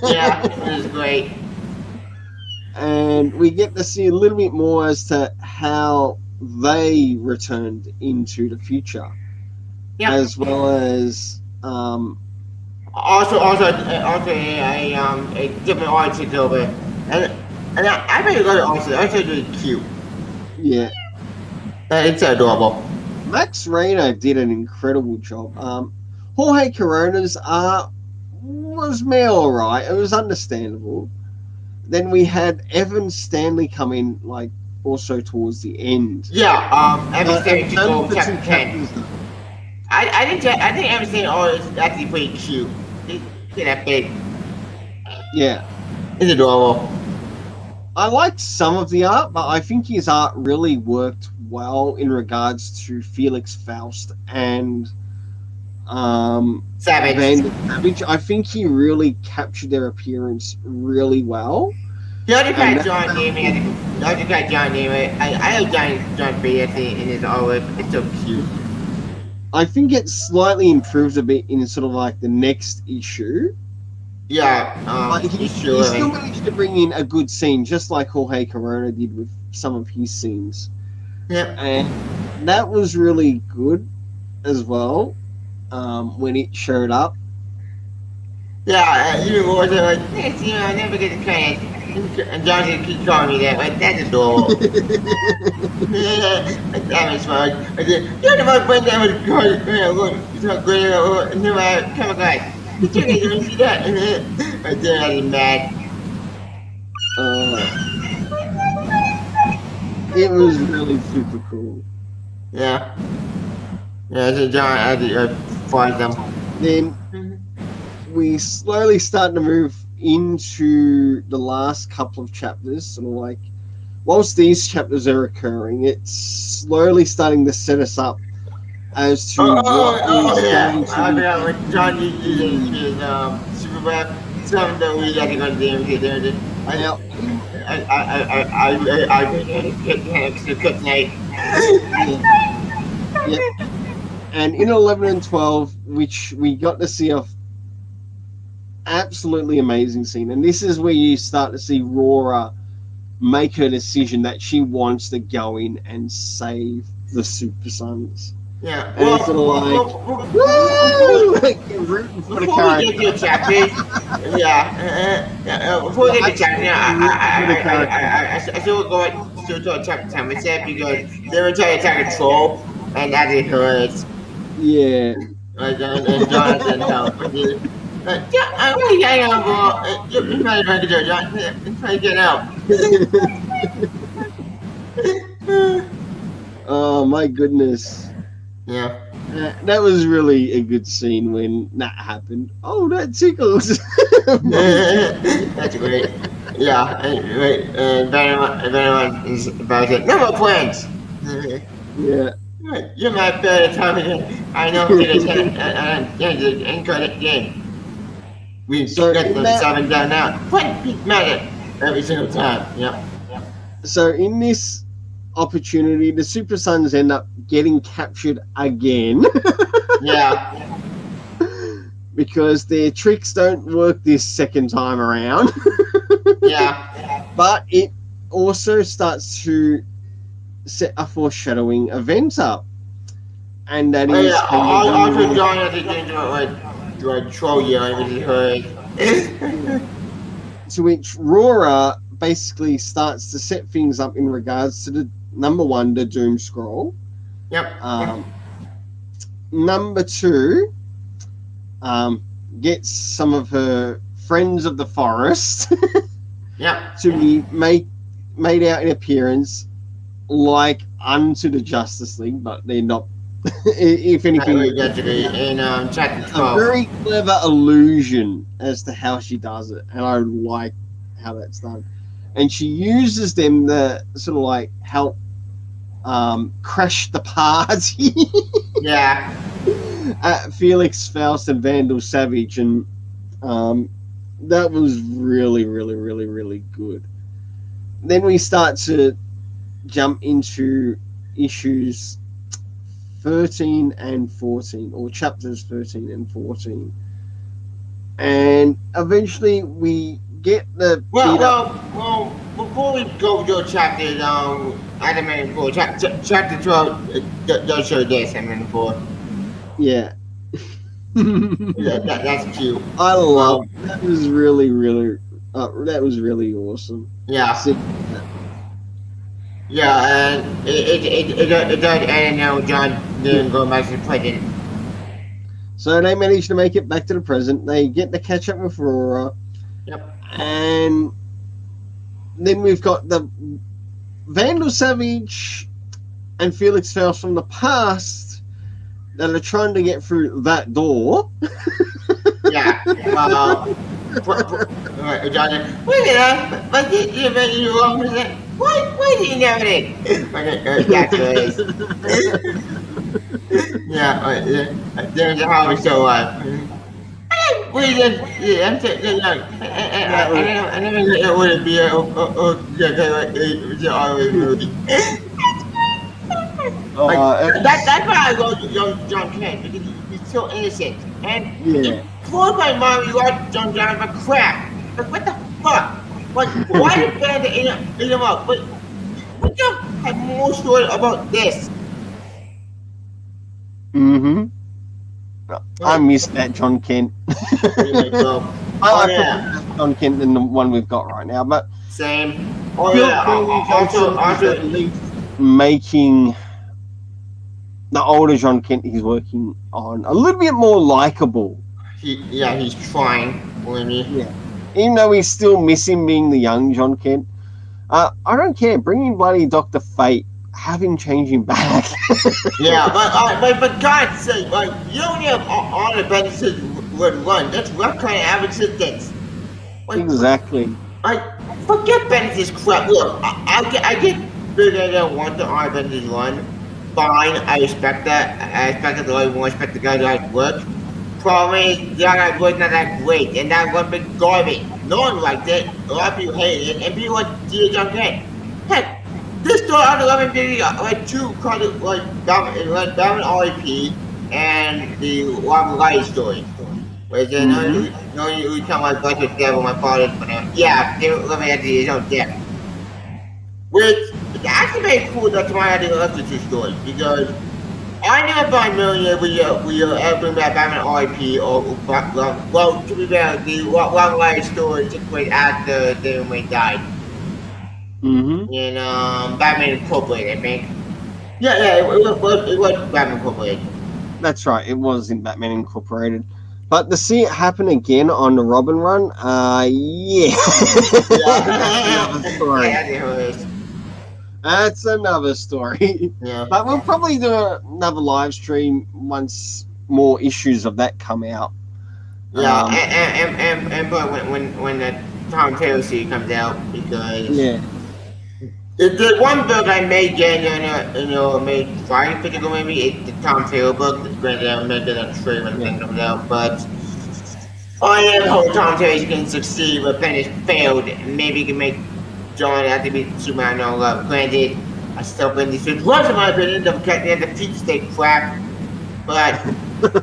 Yeah, it was great. And we get to see a little bit more as to how they returned into the future, as well as also a different artist over, and I really love it. Also, it's really cute. Yeah, it's adorable. Max Reno did an incredible job. Jorge Corona's art was alright. It was understandable. Then we had Evan Stanley come in, like, also towards the end. Yeah, Evan Stanley to go chapter 10. I think Evan Stanley is actually pretty cute. He's that big. Yeah. It's adorable. I liked some of the art, but I think his art really worked well in regards to Felix Faust and Savage. I think he really captured their appearance really well. The other guy, John Damien, I love John Bates in his artwork. It's so cute. I think it slightly improved a bit in sort of like the next issue. Yeah, But he's he still sure. managed to bring in a good scene, just like Jorge Corona did with some of his scenes. Yep. And that was really good as well when it showed up. Yeah, you was like, yes, I never get a chance. And Johnson keeps calling me that. Like, that's adorable. That was fun. I said, you're the most friend that was good. Look, it's not good. New chemical guy. Did you guys ever see that? I said, I was mad. uh, it was really super cool. Yeah. Yeah, so John, I had to find them. Then we slowly start to move into the last couple of chapters, sort of like whilst these chapters are occurring, it's slowly starting to set us up as to what is Yeah. going to I be forgot when John happening uses in his super rep. Something that we got to go to the now. I extra cook night. Yeah, yep. And in 11 and 12, which we got to see a absolutely amazing scene, and this is where you start to see Rora make her decision that she wants to go in and save the Super Sons. Yeah. And it's sort of like, woo! Like, you're rooting for the Before we get character. to the chapters, before we get to the chapter, Rooting for the character. I still go still to chapter 10 myself because they were trying to attack a troll, and that is hilarious. Yeah. And Jonathan helped. I'm really getting out, bro. You're trying to do it, John. You're trying to get out. Oh my goodness. Yeah. That was really a good scene when that happened. Oh, that tickles. That's great. Yeah, if anyone is about it, no more plans. Yeah. You're my better Tommy. I know it is an incarnate game. We So get in the that, 7 down now. Point peak magic every single time. Yep. so in this opportunity, the Super Sons end up getting captured again Yeah. because their tricks don't work this second time around. Yeah. But it also starts to set a foreshadowing event up, and that Oh is yeah. how Also, you John has a game like troll yelling, which is hilarious. to which Rora basically starts to set things up in regards to the number one, the Doom Scroll. Yep. Number two, gets some of her friends of the forest Yep. to be made out in appearance like unto the Justice League, but they're not. If anything, We get to be in chapter a 12. very clever illusion as to how she does it, and I like how that's done. And she uses them to sort of like help crash the party Yeah. at Felix Faust and Vandal Savage, and that was really, really, really, really good. Then we start to jump into issues 13 and 14, or chapters 13 and 14. And eventually we get the Well, before we go to chapter, Adam 4, chapter 12 does show this, Adam 4. yeah. Yeah, that's cute. I love that. Was really, really, that was really awesome. Yeah. Seeing Yeah, and it does end now John didn't go back to the present. So they manage to make it back to the present. They get to catch up with Aurora. Yep. And then we've got the Vandal Savage and Felix Faust from the past that are trying to get through that door. Yeah. John, wait a minute, but you bet you wrong with it. Why do you know it? That's right. Yeah, there's a Howard show up. We just, yeah, I'm saying, I never knew it would be a always movie. That's why I love young John Kent, because he's so innocent. And Yeah. told my mom you like John John, but crap. Like, what the fuck? Like, why did Panda eat him up? But we don't have more story about this. Mm-hmm. I missed that John Kent. Anyway, so, I prefer yeah. John Kent than the one we've got right now, but Same. Oh Bill yeah. Also, at least making the older John Kent he's working on a little bit more likable. He's trying, believe me. Yeah. Even though we still miss him being the young John Kent. I don't care. Bring in bloody Dr. Fate. Have him change him back. Yeah, but God's sake, like, you don't have all the benefits would run. That's what kind of average assistance. Like, Exactly. Like, forget Bennett's crap. Look, I get big I don't want the R Bennett's run. Fine, I respect that. I respect that. I won't respect the guy that work. Problem is, the guy was not that great, and that one big garbage. No one liked it. A lot of people hated it, and people like G. John Kent. Heck, this story on 11 video, like two called it like Damien RIP and the Robert Light story. Whereas no, you tell my bunch of devil, my father's banana. Yeah, they let me into his own death. Which is actually very cool. That's why I didn't listen to the story because I never find million we ever bring back Batman RIP or well, to be fair, the Robert Light story took place after Damien Wayne died. Mm-hmm. In Batman Incorporated, I think. Yeah, it was Batman Incorporated. That's right. It was in Batman Incorporated. But to see it happen again on the Robin run, yeah. That's another story. That's another story. Yeah. But we'll probably do another live stream once more issues of that come out. Yeah, and but when the Tom Taylor series comes out, because the one book I made Gehenna, made Friday physical maybe, it's the Tom Taylor book. Granted, I made it on trade when the thing comes out, but I am hoping Tom Taylor can succeed, but Bennett failed. Maybe he can make John have to beat Superman on love. Granted, I still believe this was in my opinion, the feature state crap, but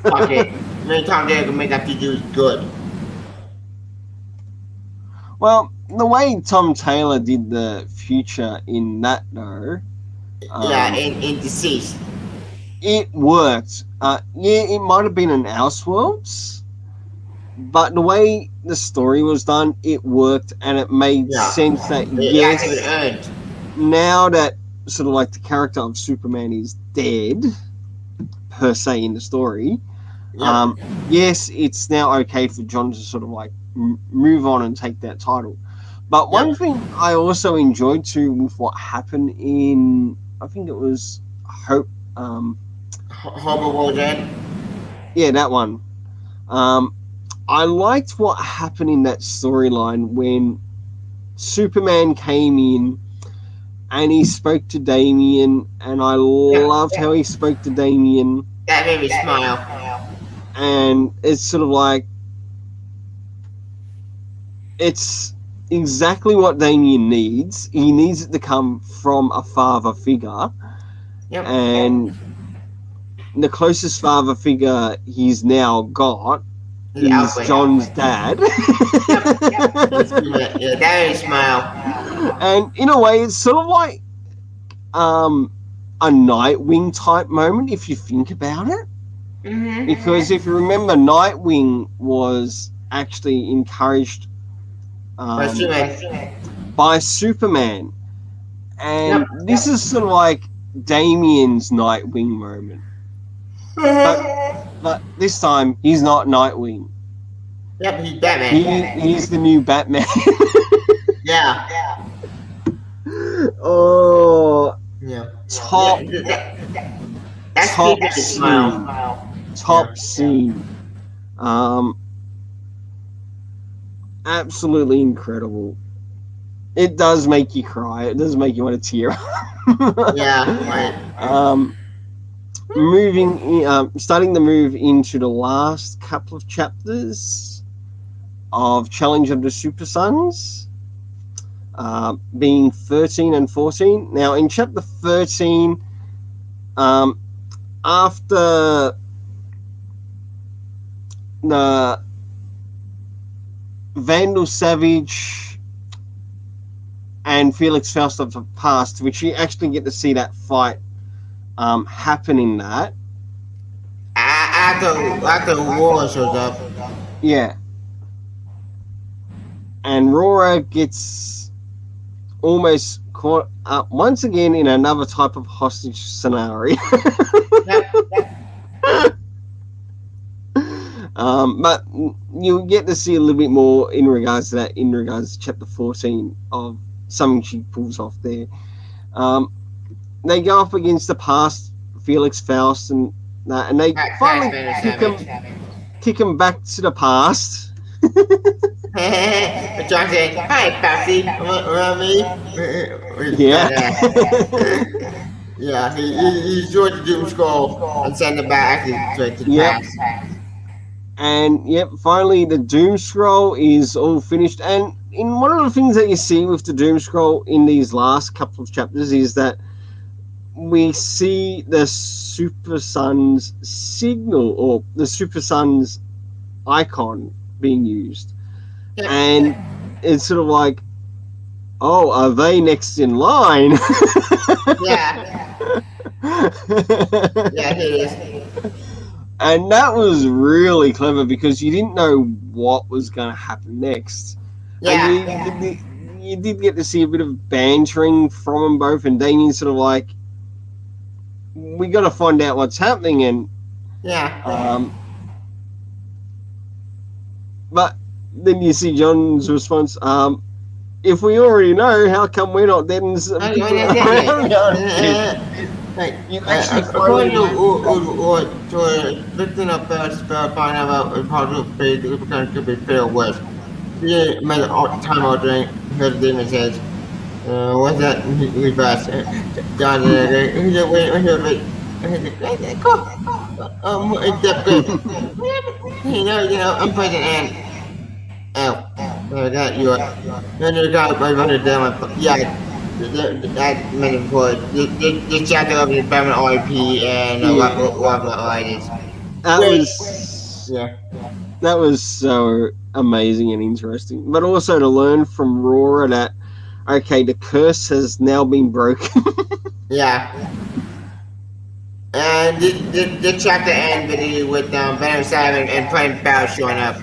fuck it. Maybe Tom Taylor can make that feature good. Well, the way Tom Taylor did the future in that, though. In Deceased. It worked. It might have been an Elseworlds, but the way the story was done, it worked and it made sense that, yes, now that sort of like the character of Superman is dead, per se, in the story, yes, it's now okay for John to sort of like move on and take that title. But one thing I also enjoyed too with what happened in, I think it was Hope World End. Yeah, that one. I liked what happened in that storyline when Superman came in and he spoke to Damien, and I loved how he spoke to Damien. That made me smile. And it's sort of like, it's exactly what Damien needs. He needs it to come from a father figure. Yep. And the closest father figure he's now got is John's dad. Yeah, that made me smile. And in a way, it's sort of like a Nightwing type moment, if you think about it. Mm-hmm. Because if you remember, Nightwing was actually encouraged by Superman. And this is sort of like Damien's Nightwing moment. But this time, he's not Nightwing. Yep, he's Batman. He's the new Batman. Yeah. Oh. Yeah. Top scene. Absolutely incredible. It does make you cry. It does make you want to tear up. Yeah. Starting to move into the last couple of chapters of Challenge of the Super Sons, being 13 and 14. Now, in chapter 13, after the Vandal Savage and Felix Faust of the past, which you actually get to see that fight happen in that. After War shows up. Yeah. And Rora gets almost caught up once again in another type of hostage scenario. But you'll get to see a little bit more in regards to that, in regards to chapter 14 of something she pulls off there. They go up against the past Felix Faust and they finally kick him back to the past. John said, "Hi, Patsy. Remember me?" Yeah. Yeah, he joined the Doom Scroll and sent it back to the past. And finally the Doom Scroll is all finished. And in one of the things that you see with the Doom Scroll in these last couple of chapters is that we see the Super Sun's signal, or the Super Sun's icon being used. Yep. And it's sort of like, oh, are they next in line? Yeah. Yeah, it is. And that was really clever because you didn't know what was going to happen next. Yeah. And you did get to see a bit of bantering from them both, and Damien sort of like, we got to find out what's happening. And but then you see John's response, if we already know, how come we're not dead? And you actually according to lifting up first, find out how to be could be feel worse. He made a time ordering, heard the demon says, what's that reverse? John, I'm President Anne. Oh, that you are. Then you got by running down. Yeah, that meant for this chapter of the permanent RP and what items. That was so amazing and interesting. But also to learn from Rora that, okay, the curse has now been broken. Yeah. And the chapter ended with Venom 7 and Flame Power showing up.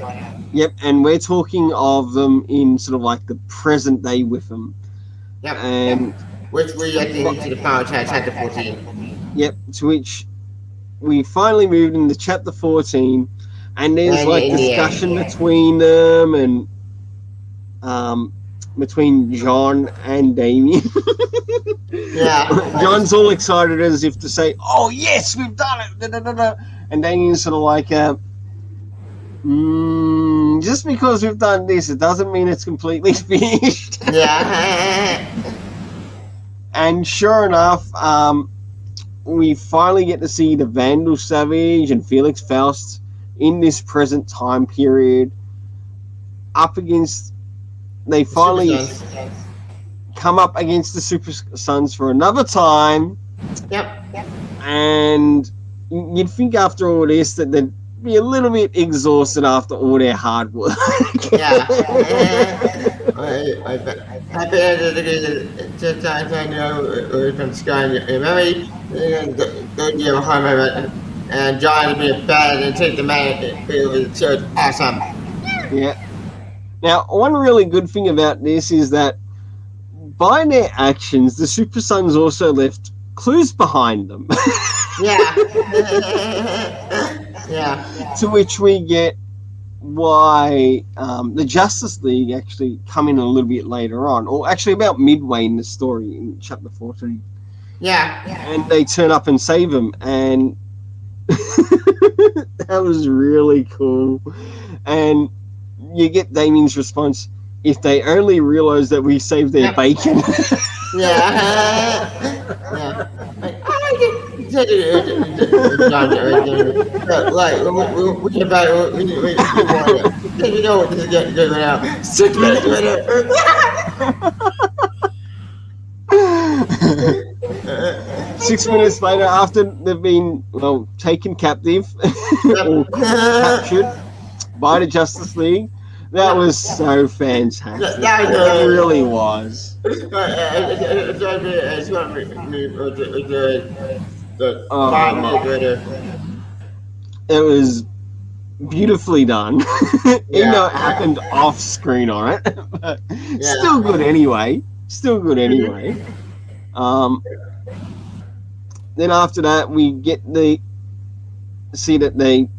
Yep, and we're talking of them in sort of like the present day with them. Yep. And which we get into the power chapter 14. Yep, to which we finally moved into chapter 14, and there's discussion between them and between John and Damien. Yeah. John's all excited as if to say, "Oh yes, we've done it!" And Damien's sort of like, just because we've done this, it doesn't mean it's completely finished. Yeah. And sure enough, we finally get to see the Vandal Savage and Felix Faust in this present time period up against. They finally come up against the Super Sons for another time. Yep. And you'd think after all this that they'd be a little bit exhausted after all their hard work. Yeah. I bet from Sky memory, and John would be bad and take the man. It was so awesome. Yeah. Now, one really good thing about this is that by their actions, the Super Sons also left clues behind them. Yeah. Yeah. To which we get why the Justice League actually come in a little bit later on, or actually about midway in the story in chapter 14. Yeah. And they turn up and save them, and that was really cool. And you get Damien's response, if they only realize that we saved their bacon. Yeah. Yeah. Like, we can buy, we you know what this is getting good right now. 6 minutes later. 6 minutes later, after they've been, taken captive or captured by the Justice League, That was so fantastic. That was It really was. it's gonna be the Oh, 5 minutes later. it was beautifully done. Even though it Yeah, happened off screen on it, but still yeah. good anyway. Still good Mhm. anyway. Um, then after that, we get the see that they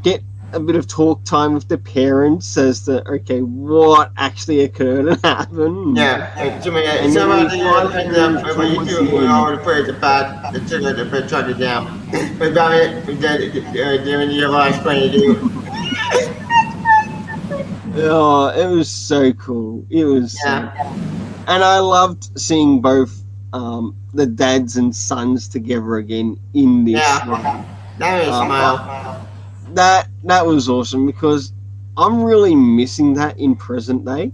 get a bit of talk time with the parents as to okay what actually occurred and happened, Yeah, and then we somebody finally ended move up, but you towards two the went end. over to play the bad, the trigger to shut it down. But got it, then you have a lot of explaining to do. Oh, it was so cool. It was so Yeah, cool. And I loved seeing both the dads and sons together again in this yeah. one. That made me smile. That was awesome because I'm really missing that in present day.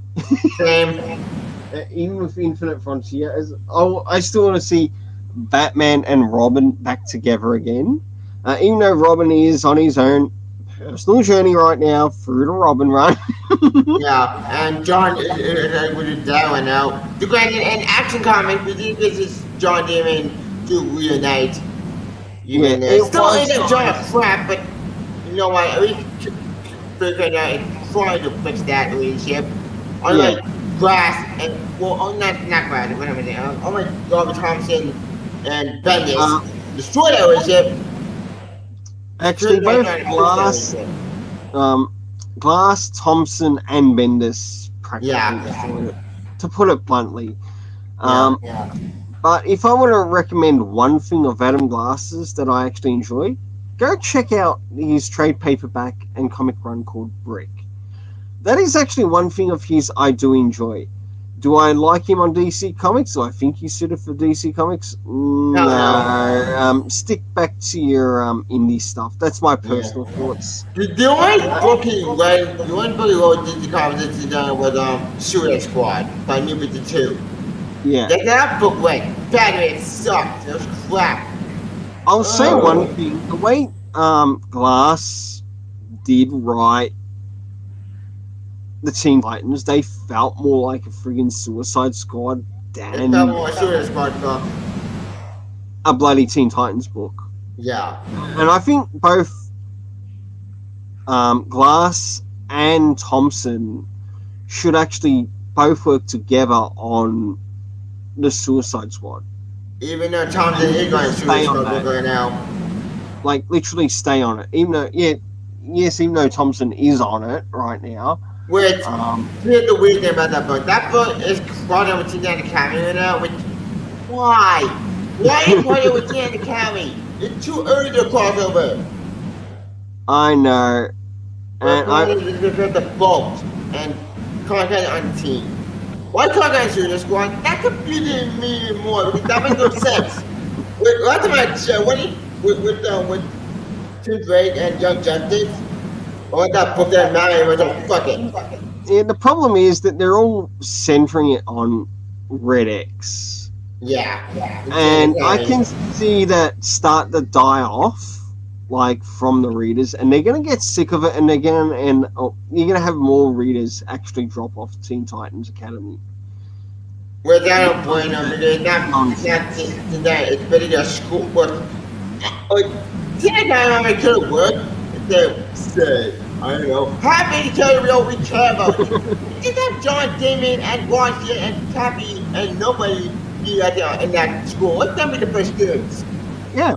Same. Even with Infinite Frontier, I still want to see Batman and Robin back together again. Even though Robin is on his own personal journey right now through the Robin run. Yeah, and John with that one now. The granted, an action comic, we did get this John Damon to reunite. Yeah, Even it still was isn't John nice. crap, but you know what? At least figuring out trying to fix that relationship. Yeah. Unlike Grass and well, not Grass, what am I saying? Unlike Robert Thompson and Bendis, Uh, destroy that relationship. Actually, Figuring out both trying to fix that Glass, relationship. um, Glass, Thompson, and Bendis practically Yeah, destroyed it. To put it bluntly, yeah. um, but if I were to recommend one thing of Adam Glass's that I actually enjoy, go check out his trade paperback and comic run called Brick. That is actually one thing of his I do enjoy. Do I like him on DC Comics? Do I think he's suited for DC Comics? Hell no. No. Stick back to your indie stuff. That's my Yeah. personal thoughts. The only book he read, the only book he wrote did the comics done was Suicide Squad by New 52. Yeah. That book went bad, it sucked. It was crap. I'll say one Oh. thing. The way Glass did write the Teen Titans, they felt more like a friggin' Suicide Squad It felt than more Suicide Squad book. a bloody Teen Titans book. Yeah. And I think both Glass and Thompson should actually both work together on the Suicide Squad. Even though Thompson is going to Stay Suicide on Squad book that. right now. Like, literally stay on it. Even though, yes, even though Thompson is on it right now. Which, here's the weird thing about that book. That book is brought up with Teen Academy right now, which, why? Why is it brought up with Teen Academy? It's too early to cross over. I know. But And I, apparently because the bulk and content on the team. Why content Suicide Squad? That completely mean more because that makes no sense. Last time I checked, with Tim Drake and Young Justice, or that book that Mario was like, fuck it. yeah, the problem is that they're all centering it on Red X. Yeah. And I can see that start to die off, like from the readers, and they're gonna get sick of it, and you're gonna have more readers actually drop off Teen Titans Academy. Without bueno, because not today. It's better to school, but I could have worked. They said, I don't know, how many tell we all we care about? You just have John Damon and Washington and Cappy and nobody be at in that school. Let them be the first students. Yeah,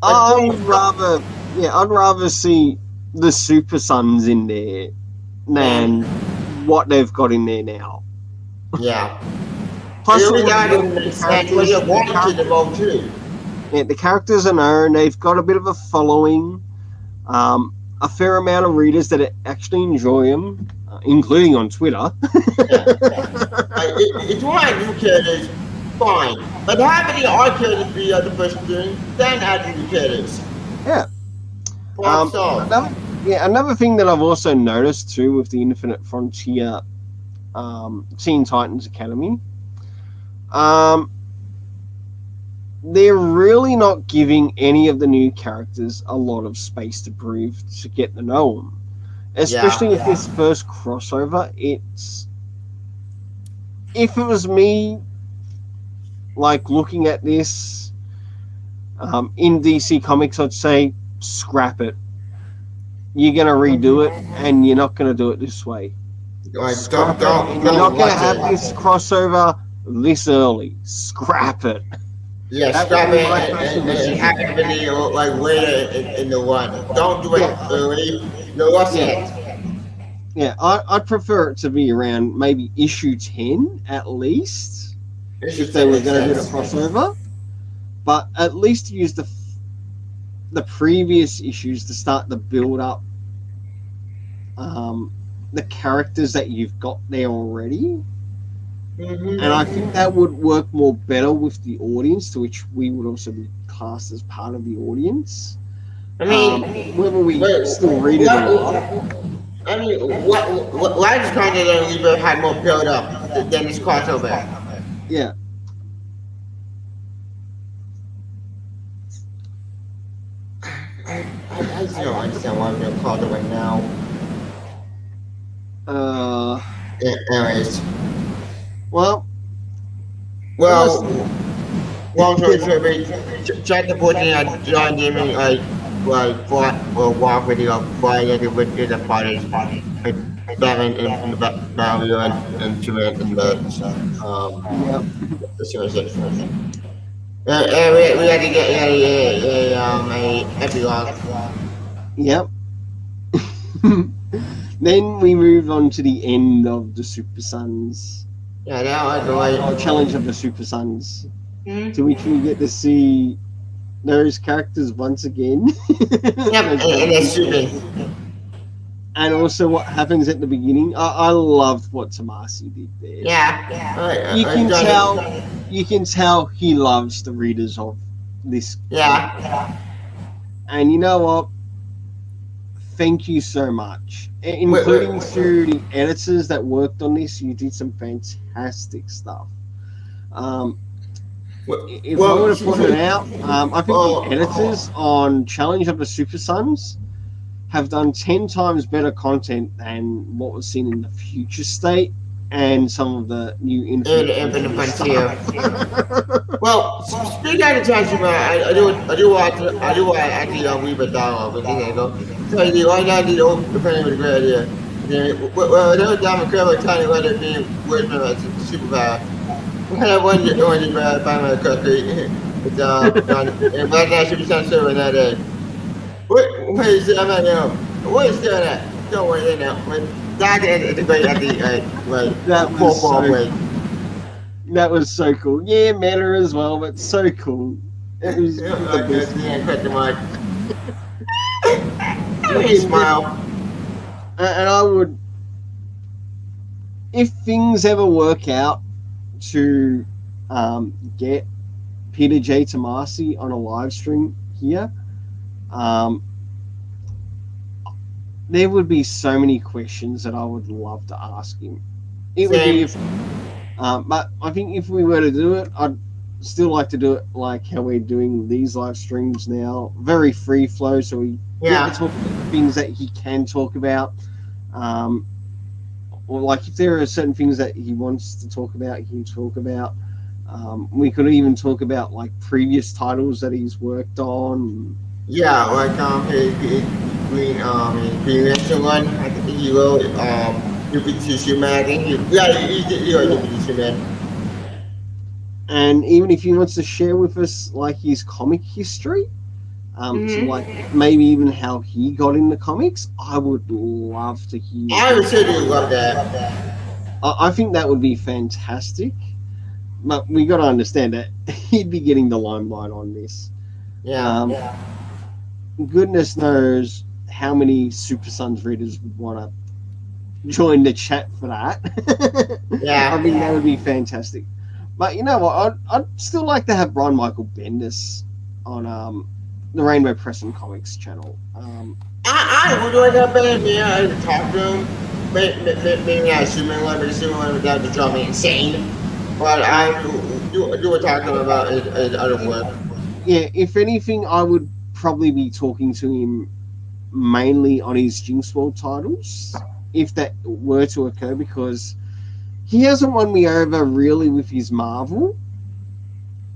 But I'd rather see the Super Sons in there than what they've got in there now. yeah. Plus, It all doesn't make sense when you want to devote too. yeah, the characters are known. They've got a bit of a following. A fair amount of readers that actually enjoy them, including on Twitter. Yeah. It's one new characters, fine. But have any art characters be the first student, then add new characters. Yeah. Another thing that I've also noticed too with the Infinite Frontier Teen Titans Academy, they're really not giving any of the new characters a lot of space to breathe to get to know them. especially with this first crossover. If it was me, like looking at this in DC Comics, I'd say scrap it. You're gonna redo it, and you're not gonna do it this way. Scrap it. And you're not gonna have this crossover this early. Scrap it. Yeah, scrap it and have it be like later in the run. Don't do it early. You're rushing it. Yeah, I'd prefer it to be around maybe issue 10 at least, if they were going to do the crossover. But at least use the previous issues to start to build up the characters that you've got there already. And I think that would work more better with the audience, to which we would also be classed as part of the audience. I mean, whether we still read it or not. I mean, what Lives Content and Libra had more build up than this crossover. Yeah. I just don't understand why we're gonna call it right now. Anyways. Well, long story short, check the portion at John Damien fought or walk with you Friday with the fighters, Batman in the battle and Superman in the and we had to get a epilogue. Yep. Then we move on to the end of the Super Sons. Yeah, that was the Challenge of the Super Sons, to which we get to see those characters once again. Yep, and they're shooting. And also what happens at the beginning. I loved what Tomasi did there. Yeah. You can tell he loves the readers of this. Yeah. And you know what? Thank you so much. Including through the editors that worked on this, you did some fantastic stuff. If I were to put it out, I think the editors on Challenge of the Super Sons have done 10 times better content than what was seen in the Future State and some of the new Infinite Frontier. Well, speaking of the time, I do want actually read a dialogue with this angle. So why not the old depending on the great idea? Well, there was Diamond Crab a tiny letter being working as a superpower. When I wonder when you find my cookie, it's and right now Super Sun server that day. What is that? I'm not know. What is that? Don't worry, now. That is the great at the that was so cool. Yeah, meta as well, but so cool. It was the best. Smile. And I would, if things ever work out to get Peter J. Tomasi on a live stream here, there would be so many questions that I would love to ask him. It would be but I think if we were to do it, I'd still like to do it like how we're doing these live streams now, very free flow, so we get to talk about things that he can talk about, or like if there are certain things that he wants to talk about, he can talk about. We could even talk about like previous titles that he's worked on. Yeah, like his Green one. I think he wrote Superman. I think he wrote Superman. And even if he wants to share with us like his comic history, so like maybe even how he got into comics, I would love to hear. I would certainly love that. I think that would be fantastic. But we got to understand that he'd be getting the limelight on this. Yeah. Goodness knows how many Super Sons readers would want to join the chat for that. Yeah. I think that would be fantastic. But you know what? I'd still like to have Brian Michael Bendis on the Rainbow Press and Comics channel. I would like that better. Yeah, I'd talk to him. Maybe I Superman without the drama insane. But I do talk to him about his other work. Yeah, if anything, I would probably be talking to him mainly on his Jinx World titles, if that were to occur, because he hasn't won me over really with his Marvel,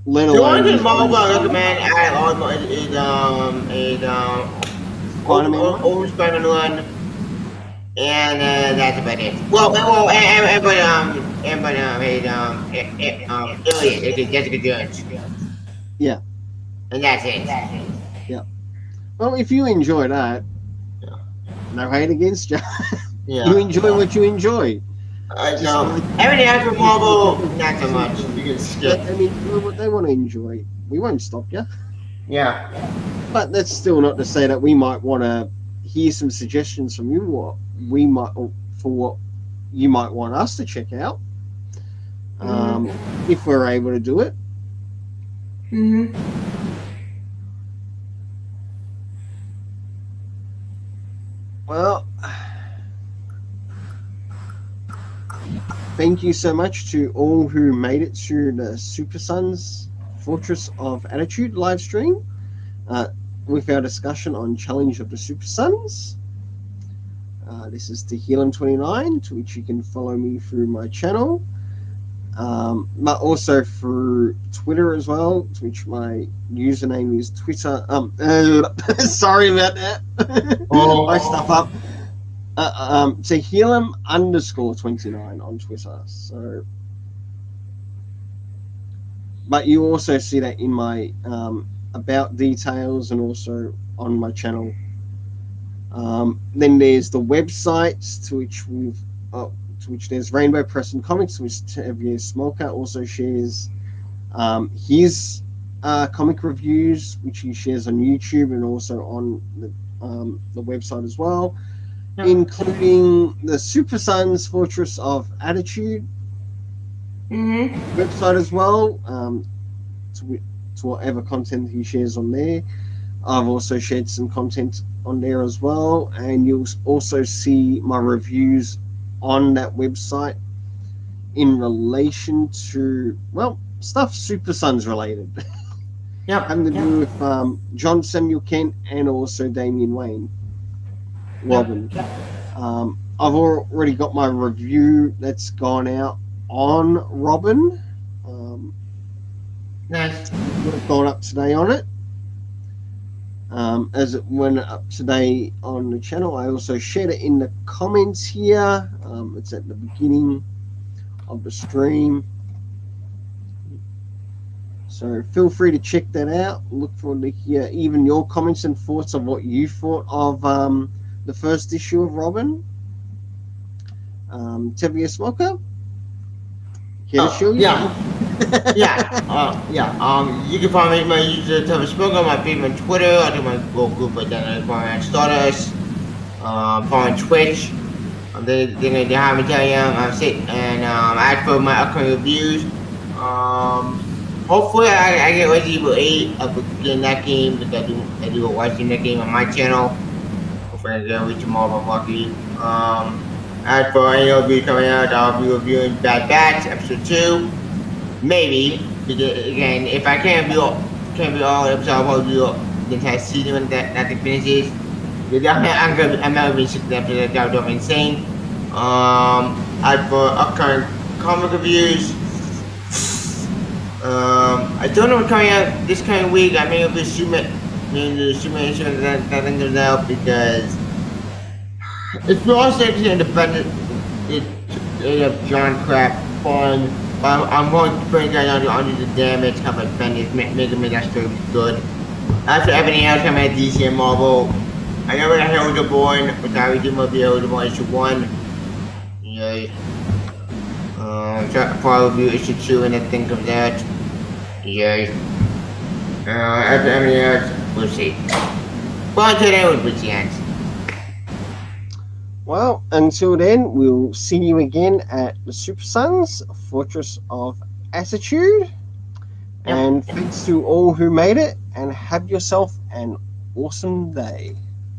let The only alone thing his Marvel I own recommend at all is Spider-Man one. old Spider-Man one, and that's about it. Well, Elliot, Jessica Jones, Yeah, and that's it. yeah. Well, if you enjoy that, Yeah. no hate against you. You Yeah. enjoy what you enjoy. Just No, like everything else with just like Marvel, everyone not so else much. enjoys. You can Let skip. them enjoy what they want to enjoy. We won't stop you. Yeah. But that's still not to say that we might want to hear some suggestions from you, what we might, for what you might want us to check out, Mhm. if we're able to do it. Mhm. Well, thank you so much to all who made it through the Super Sons Fortress of Attitude live stream uh, with our discussion on Challenge of the Super Sons. This is Tehillim29, to which you can follow me through my channel, but also through Twitter as well, to which my username is Twitter. Sorry about that. I stuff up. Tehillim_29 on Twitter. So, but you also see that in my about details and also on my channel. Then there's the websites to which there's Rainbow Press and Comics, which Tevye Smolka also shares his comic reviews, which he shares on YouTube and also on the website as well, including the Super Sons Fortress of Attitude Mhm. website as well, to whatever content he shares on there. I've also shared some content on there as well, and you'll also see my reviews on that website in relation to, well, stuff Super Sons related, Yep. having to do with John Samuel Kent and also Damien Wayne, Robin. I've already got my review that's gone out on Robin. Nice. Would have gone up today on it. As it went up today on the channel, I also shared it in the comments here. It's at the beginning of the stream. So feel free to check that out. Look forward to hear even your comments and thoughts of what you thought of the first issue of Robin. Tevye Smoker, here to show you. Yeah. You can find me at my user Thomas Spoke on my page on Twitter. I do my little group identity on Stardust. On Twitch. They have me tell you I'm sick and as for my upcoming reviews. Hopefully I get Resident Evil 8 up again that game because I do a watching that game on my channel. Hopefully I get reach tomorrow if I'm lucky. As for any review coming out, I'll be reviewing Bad Batch episode 2. Maybe because again, if I can't be all episodes, I'll probably do the entire season when that thing finishes. I'm not even 6 episodes. That would be insane. As for upcoming comic reviews, I don't know what's coming out this coming week. I may assume it. Maybe assume that thing comes out because it's also independent. It's John Crap fun. I'm going to bring that under the damage kind of defenders, making that story good. As for everything else coming at DC and Marvel, I know that Herald Born, which I redeem will be Herald Born issue 1. Yay. Probably issue 2 when that thing comes out. Yay. After everything else, we'll see. But today was with the ends. Well, until then, we'll see you again at the Super Sons Fortress of Attitude. And thanks to all who made it, and have yourself an awesome day.